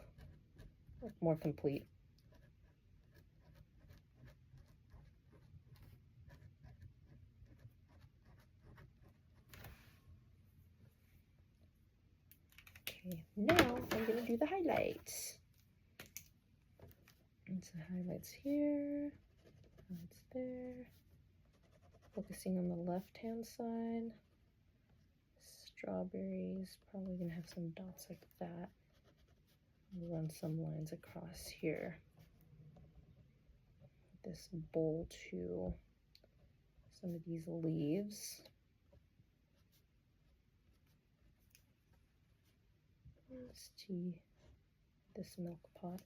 S1: more complete. Okay, now I'm gonna do the highlights. And some highlights here, highlights there. Focusing on the left-hand side. Strawberries, probably gonna have some dots like that. Run some lines across here. This bowl too. Some of these leaves. This milk pot,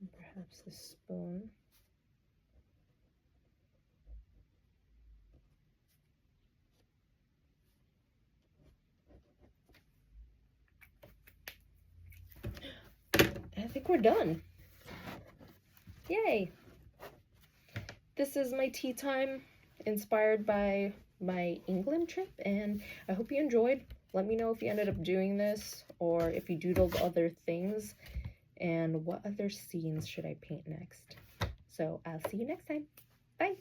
S1: and perhaps this spoon. I think we're done. Yay! This is my tea time inspired by my England trip, and I hope you enjoyed. Let me know if you ended up doing this or if you doodled other things, and what other scenes should I paint next. So I'll see you next time. Bye!